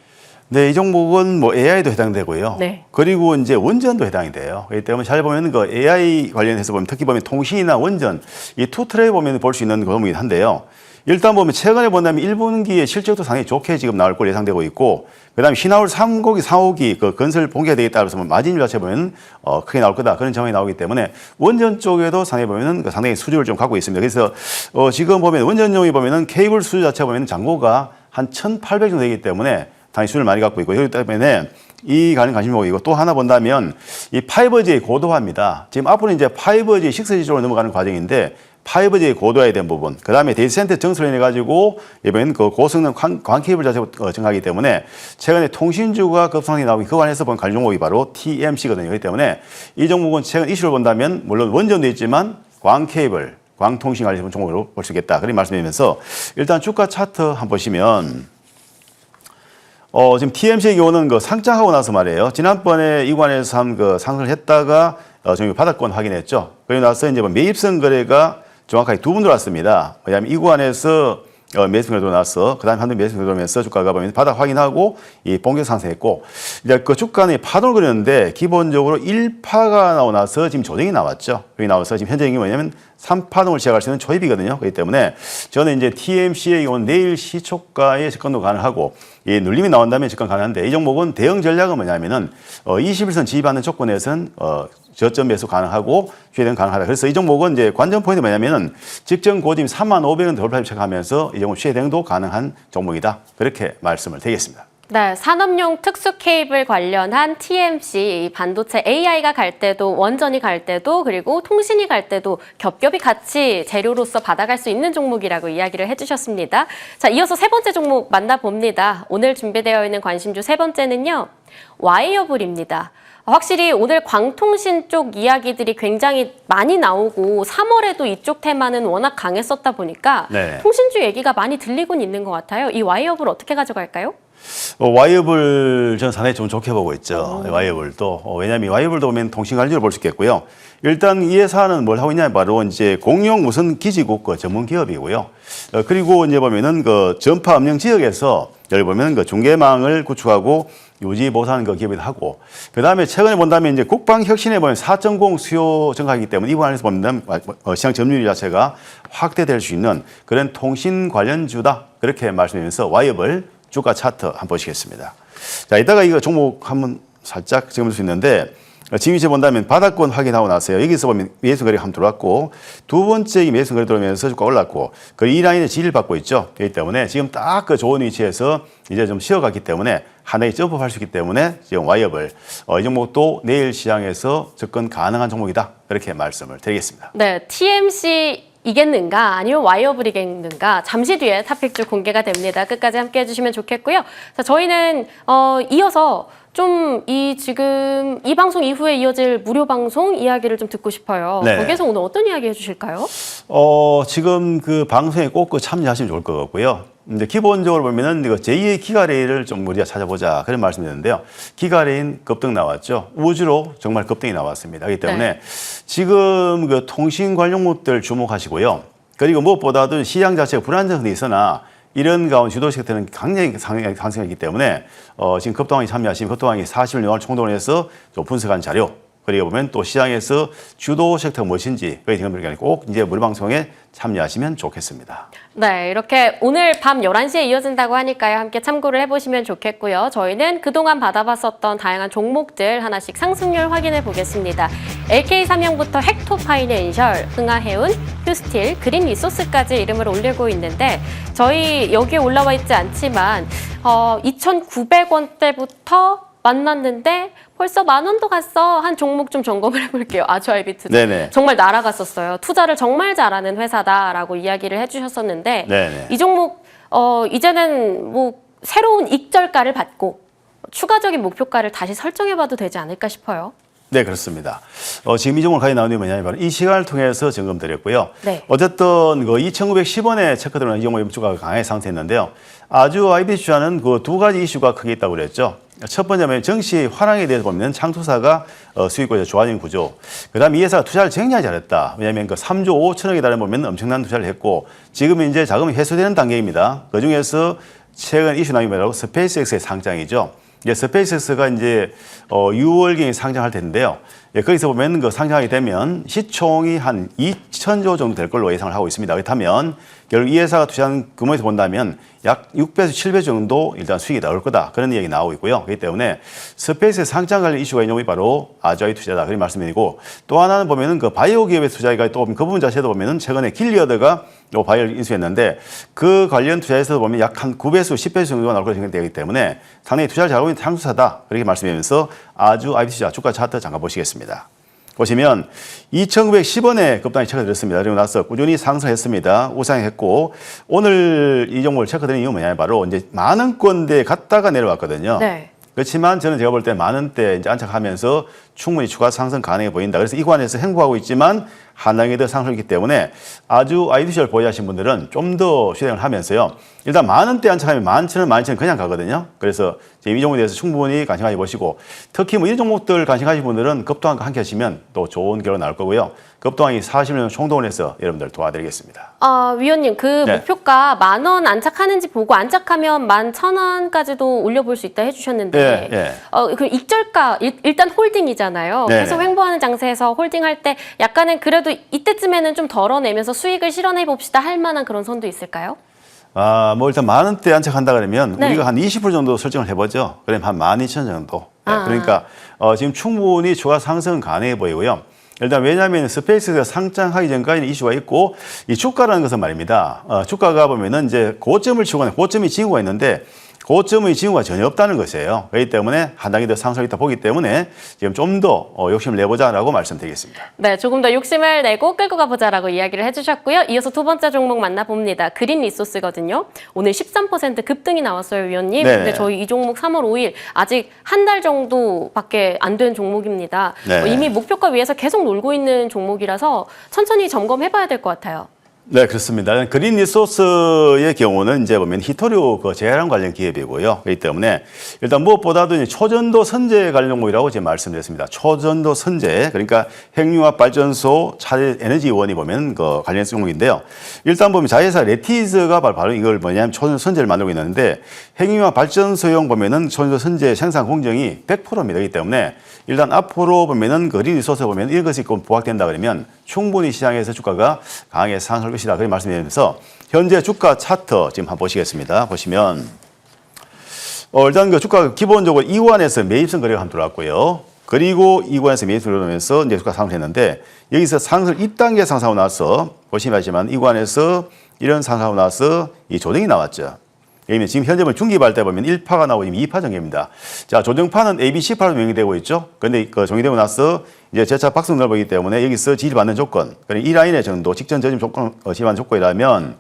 네, 이 종목은 뭐 AI도 해당되고요. 네. 그리고 이제 원전도 해당이 돼요. 그렇기 때문에 잘 보면 AI 관련해서 보면 특히 보면 통신이나 원전 이 투 트랙 보면 볼 수 있는 종목이긴 한데요. 일단 보면 최근에 본다면 1분기에 실적도 상당히 좋게 지금 나올 걸 예상되고 있고 그다음에 신화울 3호기, 4호기 건설 본계가 되겠다 그래서 마진 자체 보면 크게 나올 거다 그런 전망이 나오기 때문에 원전 쪽에도 상당히 보면은 상당히 수주를 좀 갖고 있습니다. 그래서 지금 보면 원전용이 보면은 케이블 수주 자체 보면 잔고가 한 1,800 정도 되기 때문에 당연히 수주를 많이 갖고 있고 그렇기 때문에 이 가는 관심목이고 또 하나 본다면 이 5G의 고도화입니다. 지금 앞으로 이제 5G, 6G 쪽으로 넘어가는 과정인데 5G의 고도화에 대한 부분, 그 다음에 데이터 센터 증설을 해가지고 이번엔 고성능 광 케이블 자체가 증가하기 때문에 최근에 통신주가 급상승이 나오기 그 안에서 본 관련 종목이 바로 TMC거든요. 그렇기 때문에 이 종목은 최근 이슈를 본다면 물론 원전도 있지만 광 케이블, 광통신 관련 종목으로 볼 수 있겠다. 그런 말씀드리면서 일단 주가 차트 한번 보시면 지금 TMC의 경우는 그 상장하고 나서 말이에요. 지난번에 이 구간에서 그 상승을 했다가 저희 바닥권 확인했죠. 그리고 나서 이제 뭐 매입선 거래가 정확하게 두 번 들어왔습니다. 왜냐하면 이 구간에서 매수가 들어나서 그다음에 한번 매수가 들어오면서 주가가 보면 바닥 확인하고 이 본격 상승했고 이제 그 주가는 파동을 그렸는데 기본적으로 1파가 나오고 나서 지금 조정이 나왔죠. 여기 나와서 지금 현재 이게 뭐냐면 3파동을 시작할 수 있는 초입이거든요. 그렇기 때문에 저는 이제 TMC의 경우는 내일 시초가의 접근도 가능하고 이 눌림이 나온다면 접근 가능한데 이 종목은 대응 전략은 뭐냐면은 21선 지지받는 조건에서는 저점 매수 가능하고 휴대는 가능하다. 그래서 이 종목은 이제 관전 포인트 뭐냐면은 직전 고점 35,500원 돌파 체크하면서 이 종목 휴대도 가능한 종목이다. 그렇게 말씀을 드리겠습니다. 네, 산업용 특수 케이블 관련한 TMC, 반도체 AI가 갈 때도, 원전이 갈 때도, 그리고 통신이 갈 때도 겹겹이 같이 재료로서 받아갈 수 있는 종목이라고 이야기를 해주셨습니다. 자, 이어서 세 번째 종목 만나봅니다. 오늘 준비되어 있는 관심주 세 번째는요, 와이어블입니다. 확실히 오늘 광통신 쪽 이야기들이 굉장히 많이 나오고 3월에도 이쪽 테마는 워낙 강했었다 보니까 네. 통신주 얘기가 많이 들리곤 있는 것 같아요. 이 와이어블 어떻게 가져갈까요? 와이어블 전 상당히 좀 좋게 보고 있죠. 와이어블도 왜냐하면 와이어블도 보면 통신 관리를 볼 수 있겠고요. 일단 이 회사는 뭘 하고 있냐 바로 이제 공용 무선 기지국 그 전문 기업이고요. 그리고 이제 보면은 그 전파 음영 지역에서 여기 보면 그 중계망을 구축하고 유지 보수하는 그 기업이기도 하고 그 다음에 최근에 본다면 이제 국방혁신에 보면 4.0 수요 증가이기 때문에 이 부분에서 보면 시장 점유율 자체가 확대될 수 있는 그런 통신 관련주다 그렇게 말씀드리면서 와이어블 주가 차트 한번 보시겠습니다. 자, 이따가 이거 종목 한번 살짝 찍을 수 있는데 지금 이제 본다면 바닥권 확인하고 나서요. 여기서 보면 매수 거래가 한번 들어왔고 두 번째 매수 거래 들어오면서 주가 올랐고 그 이 라인에 지지를 받고 있죠. 그렇기 때문에 지금 딱 그 좋은 위치에서 이제 좀 쉬어갔기 때문에 하나의 점프할 수 있기 때문에 지금 와이어블 이 종목도 내일 시장에서 접근 가능한 종목이다. 그렇게 말씀을 드리겠습니다. 네, TMC 이겠는가 아니면 와이어블 이겠는가 잠시 뒤에 탑픽주 공개가 됩니다. 끝까지 함께 해주시면 좋겠고요. 자, 저희는 이어서 좀 지금 이 방송 이후에 이어질 무료 방송 이야기를 좀 듣고 싶어요. 네. 거기에서 오늘 어떤 이야기 해주실까요? 지금 그 방송에 꼭 참여하시면 좋을 것 같고요. 이제 기본적으로 보면은 이거 제2의 기가레일을 좀 우리가 찾아보자 그런 말씀드렸는데요. 기가레일 급등 나왔죠. 우주로 정말 급등이 나왔습니다. 그렇기 때문에 네. 지금 그 통신 관련 것들 주목하시고요. 그리고 무엇보다도 시장 자체가 불안정성이 있으나 이런 가운데 주도 섹터는 강력히 상승하기 때문에 지금 급등왕이 참여하시면 급등왕이 40일 영화를 총동원 해서 좀 분석한 자료 그리고 보면 또 시장에서 주도 섹터가 무엇인지 꼭 이제 무료 방송에 참여하시면 좋겠습니다. 네, 이렇게 오늘 밤 11시에 이어진다고 하니까요. 함께 참고를 해보시면 좋겠고요. 저희는 그동안 받아봤었던 다양한 종목들 하나씩 상승률 확인해 보겠습니다. LK삼형부터 헥토파이낸셜, 흥하해운, 휴스틸, 그린리소스까지 이름을 올리고 있는데 저희 여기에 올라와 있지 않지만 2,900원대부터 만났는데 벌써 10,000원도 갔어. 한 종목 좀 점검을 해볼게요. 아주아이비투자. 네네. 정말 날아갔었어요. 투자를 정말 잘하는 회사다라고 이야기를 해주셨었는데 네네. 이 종목 이제는 뭐 새로운 익절가를 받고 추가적인 목표가를 다시 설정해봐도 되지 않을까 싶어요. 네, 그렇습니다. 지금 이 종목을 가지고 나오는 게 뭐냐면 바로 이 시간을 통해서 점검드렸고요. 네. 어쨌든 그 2,910원에 체크 들어오는 이 종목의 주가가 강하게 상승했는데요. 아주아이비투자는 그 두 가지 이슈가 크게 있다고 그랬죠. 첫 번째는 정시 화랑에 대해서 보면 창투사가 수익과 좋아진 구조. 그다음에 이 회사가 투자를 굉장히 잘했다. 왜냐하면 그 3조 5천억에 달해 보면 엄청난 투자를 했고 지금은 이제 자금이 회수되는 단계입니다. 그 중에서 최근 이슈 나온 게 스페이스X의 상장이죠. 이제 스페이스X가 이제 6월경에 상장할 텐데요. 예, 거기서 보면 그 상장하게 되면 시총이 한 2,000조 정도 될 걸로 예상을 하고 있습니다. 그렇다면 결국 이 회사가 투자한 규모에서 본다면 약 6배에서 7배 정도 일단 수익이 나올 거다. 그런 얘기 나오고 있고요. 그렇기 때문에 스페이스의 상장 관련 이슈가 있는 게 바로 아주아이 투자다. 그런 말씀드리고 또 하나는 보면은 그 바이오 기업의 투자가 또 그 부분 자체도 보면은 최근에 길리어드가 바이오를 인수했는데 그 관련 투자에서 보면 약 한 9배수, 10배수 정도가 나올 것으로 생각되기 때문에 상당히 투자를 잘하고 있는 창투사다. 그렇게 말씀드리면서 아주아이 투자 주가 차트 잠깐 보시겠습니다. 보시면 2,910원에 급등이 체크드렸습니다. 그리고 나서 꾸준히 상승했습니다. 우상했고 오늘 이 종목을 체크드린 이유는 뭐냐면 바로 이제 만원권대에 갔다가 내려왔거든요. 네. 그렇지만 저는 제가 볼 때 만원대 이제 안착하면서 충분히 추가 상승 가능해 보인다. 그래서 이 구간에서 횡보하고 있지만 한 단계 더 상승했기 때문에 아주 아이디셜 보유하신 분들은 좀 더 실행을 하면서요. 일단 10,000원대 안착하면 11,000원, 12,000원 그냥 가거든요. 그래서 이 종목에 대해서 충분히 관심가져 보시고 특히 뭐 이런 종목들 관심가신 분들은 급등과 함께 하시면 또 좋은 결과 나올 거고요. 급등이 40년 총동원해서 여러분들 도와드리겠습니다. 위원님, 그 네. 목표가 10,000원 안착하는지 보고 안착하면 11,000원까지도 올려볼 수 있다 해주셨는데, 네, 그 익절가 일단 홀딩이잖아요. 네, 계속 네. 횡보하는 장세에서 홀딩할 때 약간은 그래도 이때쯤에는 좀 덜어내면서 수익을 실현해 봅시다 할 만한 그런 선도 있을까요? 뭐 일단 10,000원대 안착한다 그러면 네. 우리가 한 20% 정도 설정을 해보죠. 그러면 한 12,000원 정도. 네, 아. 그러니까 지금 충분히 추가 상승 가능해 보이고요. 일단 왜냐하면 스페이스가 상장하기 전까지는 이슈가 있고 이 주가라는 것은 말입니다. 주가가 보면은 이제 고점을 치고 고점이 징후가 있는데 고점의 징후가 전혀 없다는 것이에요. 그렇기 때문에 한 단계 더 상승이 있다 보기 때문에 지금 좀 더 욕심을 내보자라고 말씀드리겠습니다. 네, 조금 더 욕심을 내고 끌고 가보자라고 이야기를 해주셨고요. 이어서 두 번째 종목 만나봅니다. 그린 리소스거든요. 오늘 13% 급등이 나왔어요, 위원님. 네네. 근데 저희 이 종목 3월 5일 아직 한 달 정도밖에 안 된 종목입니다. 네. 이미 목표가 위에서 계속 놀고 있는 종목이라서 천천히 점검해봐야 될 것 같아요. 네, 그렇습니다. 그린 리소스의 경우는 이제 보면 히토류 재활용 관련 기업이고요. 그렇기 때문에 일단 무엇보다도 이제 초전도 선제 관련 종목이라고 제가 말씀드렸습니다. 초전도 선제, 그러니까 핵융합 발전소 차례 에너지원이 보면 그 관련 종목인데요. 일단 보면 자회사 레티즈가 바로 이걸 뭐냐면 초전도 선제를 만들고 있는데 핵융합 발전소용 보면은 초전도 선제 생산 공정이 100%입니다. 그렇기 때문에 일단 앞으로 보면은 그린 리소스 보면 이것이 부각된다 그러면 충분히 시장에서 주가가 강하게 상승할 것이다. 그렇게 말씀드리면서 현재 주가 차트 지금 한번 보시겠습니다. 보시면 일단 그 주가 기본적으로 이 구간에서 매입선 거래가 한번 들어왔고요. 그리고 이 구간에서 매입선 들어오면서 이제 주가 상승했는데 여기서 상승 1단계 상승하고 나서 보시면 알지만 이 구간에서 이런 상승하고 나서 이 조정이 나왔죠. 여기는 지금 현재 중기발 때 보면 1파가 나오고 2파 전개입니다. 자, 조정파는 ABC파로 명의되고 있죠. 그런데 그 정의되고 나서 이제 재차 박스 넓어지기 때문에 여기서 지지받는 조건, 그러니까 이 라인의 정도, 직전 저점 조건, 지지받는 조건이라면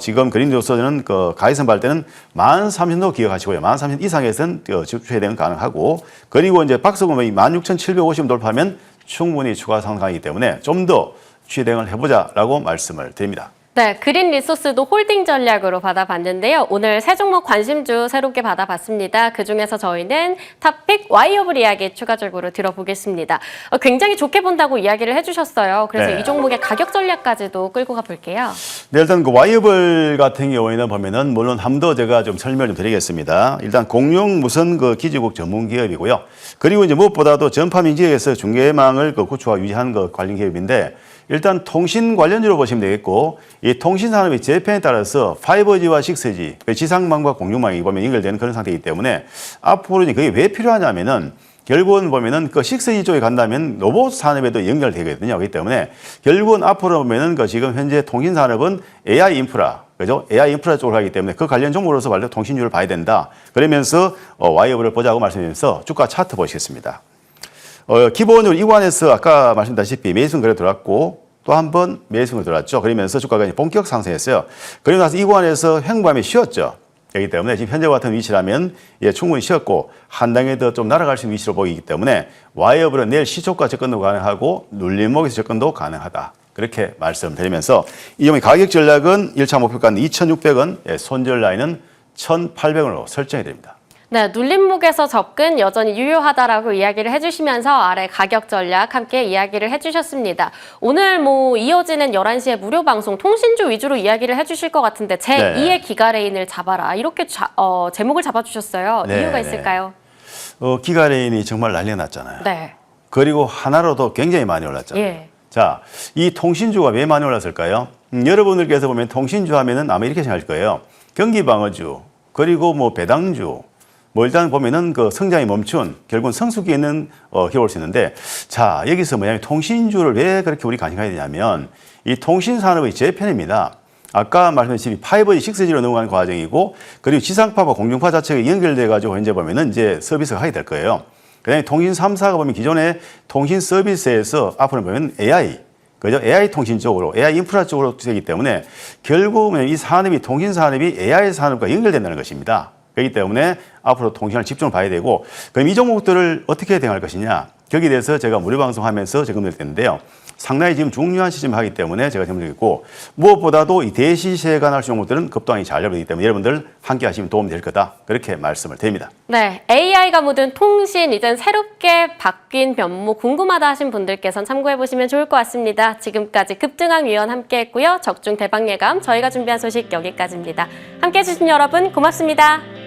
지금 그린 리소스는 그 가이선 발 때는 13,000도 기억하시고요. 13,000 이상에서는 주체대응 가능하고 그리고 이제 박스 보면 16,750 돌파하면 충분히 추가 상승하기 때문에 좀 더 주체대응을 해보자라고 말씀을 드립니다. 네, 그린 리소스도 홀딩 전략으로 받아봤는데요. 오늘 세 종목 관심주 새롭게 받아봤습니다. 그중에서 저희는 탑픽 와이어블 이야기 추가적으로 들어보겠습니다. 굉장히 좋게 본다고 이야기를 해주셨어요. 그래서 네. 이 종목의 가격 전략까지도 끌고 가볼게요. 네, 일단 그 와이어블 같은 경우에는 보면은 물론 한 더 제가 좀 설명을 좀 드리겠습니다. 일단 공룡 무선 그 기지국 전문 기업이고요. 그리고 이제 무엇보다도 전파 민지에서 중계망을 그 구축하고 유지하는 그 관련 기업인데 일단 통신 관련주로 보시면 되겠고 이 통신 산업의 재편에 따라서 5G와 6G, 지상망과 공룡망이 보면 연결되는 그런 상태이기 때문에 앞으로 이제 그게 왜 필요하냐면은 결국은 보면은 그 6G 쪽에 간다면 로봇 산업에도 연결되거든요. 그렇기 때문에 결국은 앞으로 보면은 그 지금 현재 통신 산업은 AI 인프라, 그죠? AI 인프라 쪽으로 가기 때문에 그 관련 종목으로서 관련 통신주를 봐야 된다. 그러면서 와이어블을 보자고 말씀드리면서 주가 차트 보시겠습니다. 기본적으로 이 구간에서 아까 말씀드렸다시피 매수는 그래 들어왔고 또 한 번 매수가 들어왔죠. 그러면서 주가가 이제 본격 상승했어요. 그리고 나서 이 구간에서 횡보하며 쉬었죠. 그렇기 때문에 지금 현재 같은 위치라면 충분히 쉬었고 한 단계 더 좀 날아갈 수 있는 위치로 보이기 때문에 와이어블은 내일 시초가 접근도 가능하고 눌림목에서 접근도 가능하다. 그렇게 말씀드리면서 이 종목의 가격 전략은 1차 목표가는 2,600원, 손절 라인은 1,800원으로 설정이 됩니다. 네, 눌림목에서 접근 여전히 유효하다라고 이야기를 해주시면서 아래 가격 전략 함께 이야기를 해주셨습니다. 오늘 이어지는 11시에 무료 방송 통신주 위주로 이야기를 해주실 것 같은데 제2의 기가레인을 잡아라 이렇게 제목을 잡아주셨어요. 네, 이유가 있을까요? 기가레인이 정말 난리가 났잖아요. 네. 그리고 하나로도 굉장히 많이 올랐잖아요. 예. 자, 이 통신주가 왜 많이 올랐을까요? 여러분들께서 보면 통신주 하면은 아마 이렇게 생각할 거예요. 경기방어주, 그리고 배당주, 일단 보면은 그 성장이 멈춘 결국은 성숙기에 있는 겨울 수 있는데 자, 여기서 뭐냐면 통신주를 왜 그렇게 우리 관심 가야 되냐면 이 통신 산업의 재편입니다. 아까 말씀드린 5G, 6G로 넘어가는 과정이고 그리고 지상파와 공중파 자체가 연결돼 가지고 현재 보면은 이제 서비스가 하게 될 거예요. 그다음에 통신 3사가 보면 기존의 통신 서비스에서 앞으로 보면 AI, 그죠? AI 통신 쪽으로, AI 인프라 쪽으로 되기 때문에 결국은 이 산업이 통신 산업이 AI 산업과 연결된다는 것입니다. 그렇기 때문에 앞으로 통신을 집중을 봐야 되고 그럼 이 종목들을 어떻게 대응할 것이냐. 거기에 대해서 제가 무료 방송하면서 점검드렸는데요. 상당히 지금 중요한 시점 하기 때문에 제가 점검드리고 무엇보다도 이 대시세 관할 수 있는 것들은 급등이 잘 열리기 때문에 여러분들 함께 하시면 도움이 될 거다. 그렇게 말씀을 드립니다. 네, AI가 묻은 통신, 이젠 새롭게 바뀐 면모 궁금하다 하신 분들께선 참고해보시면 좋을 것 같습니다. 지금까지 급등왕위원 함께했고요. 적중 대박 예감, 저희가 준비한 소식 여기까지입니다. 함께해 주신 여러분 고맙습니다.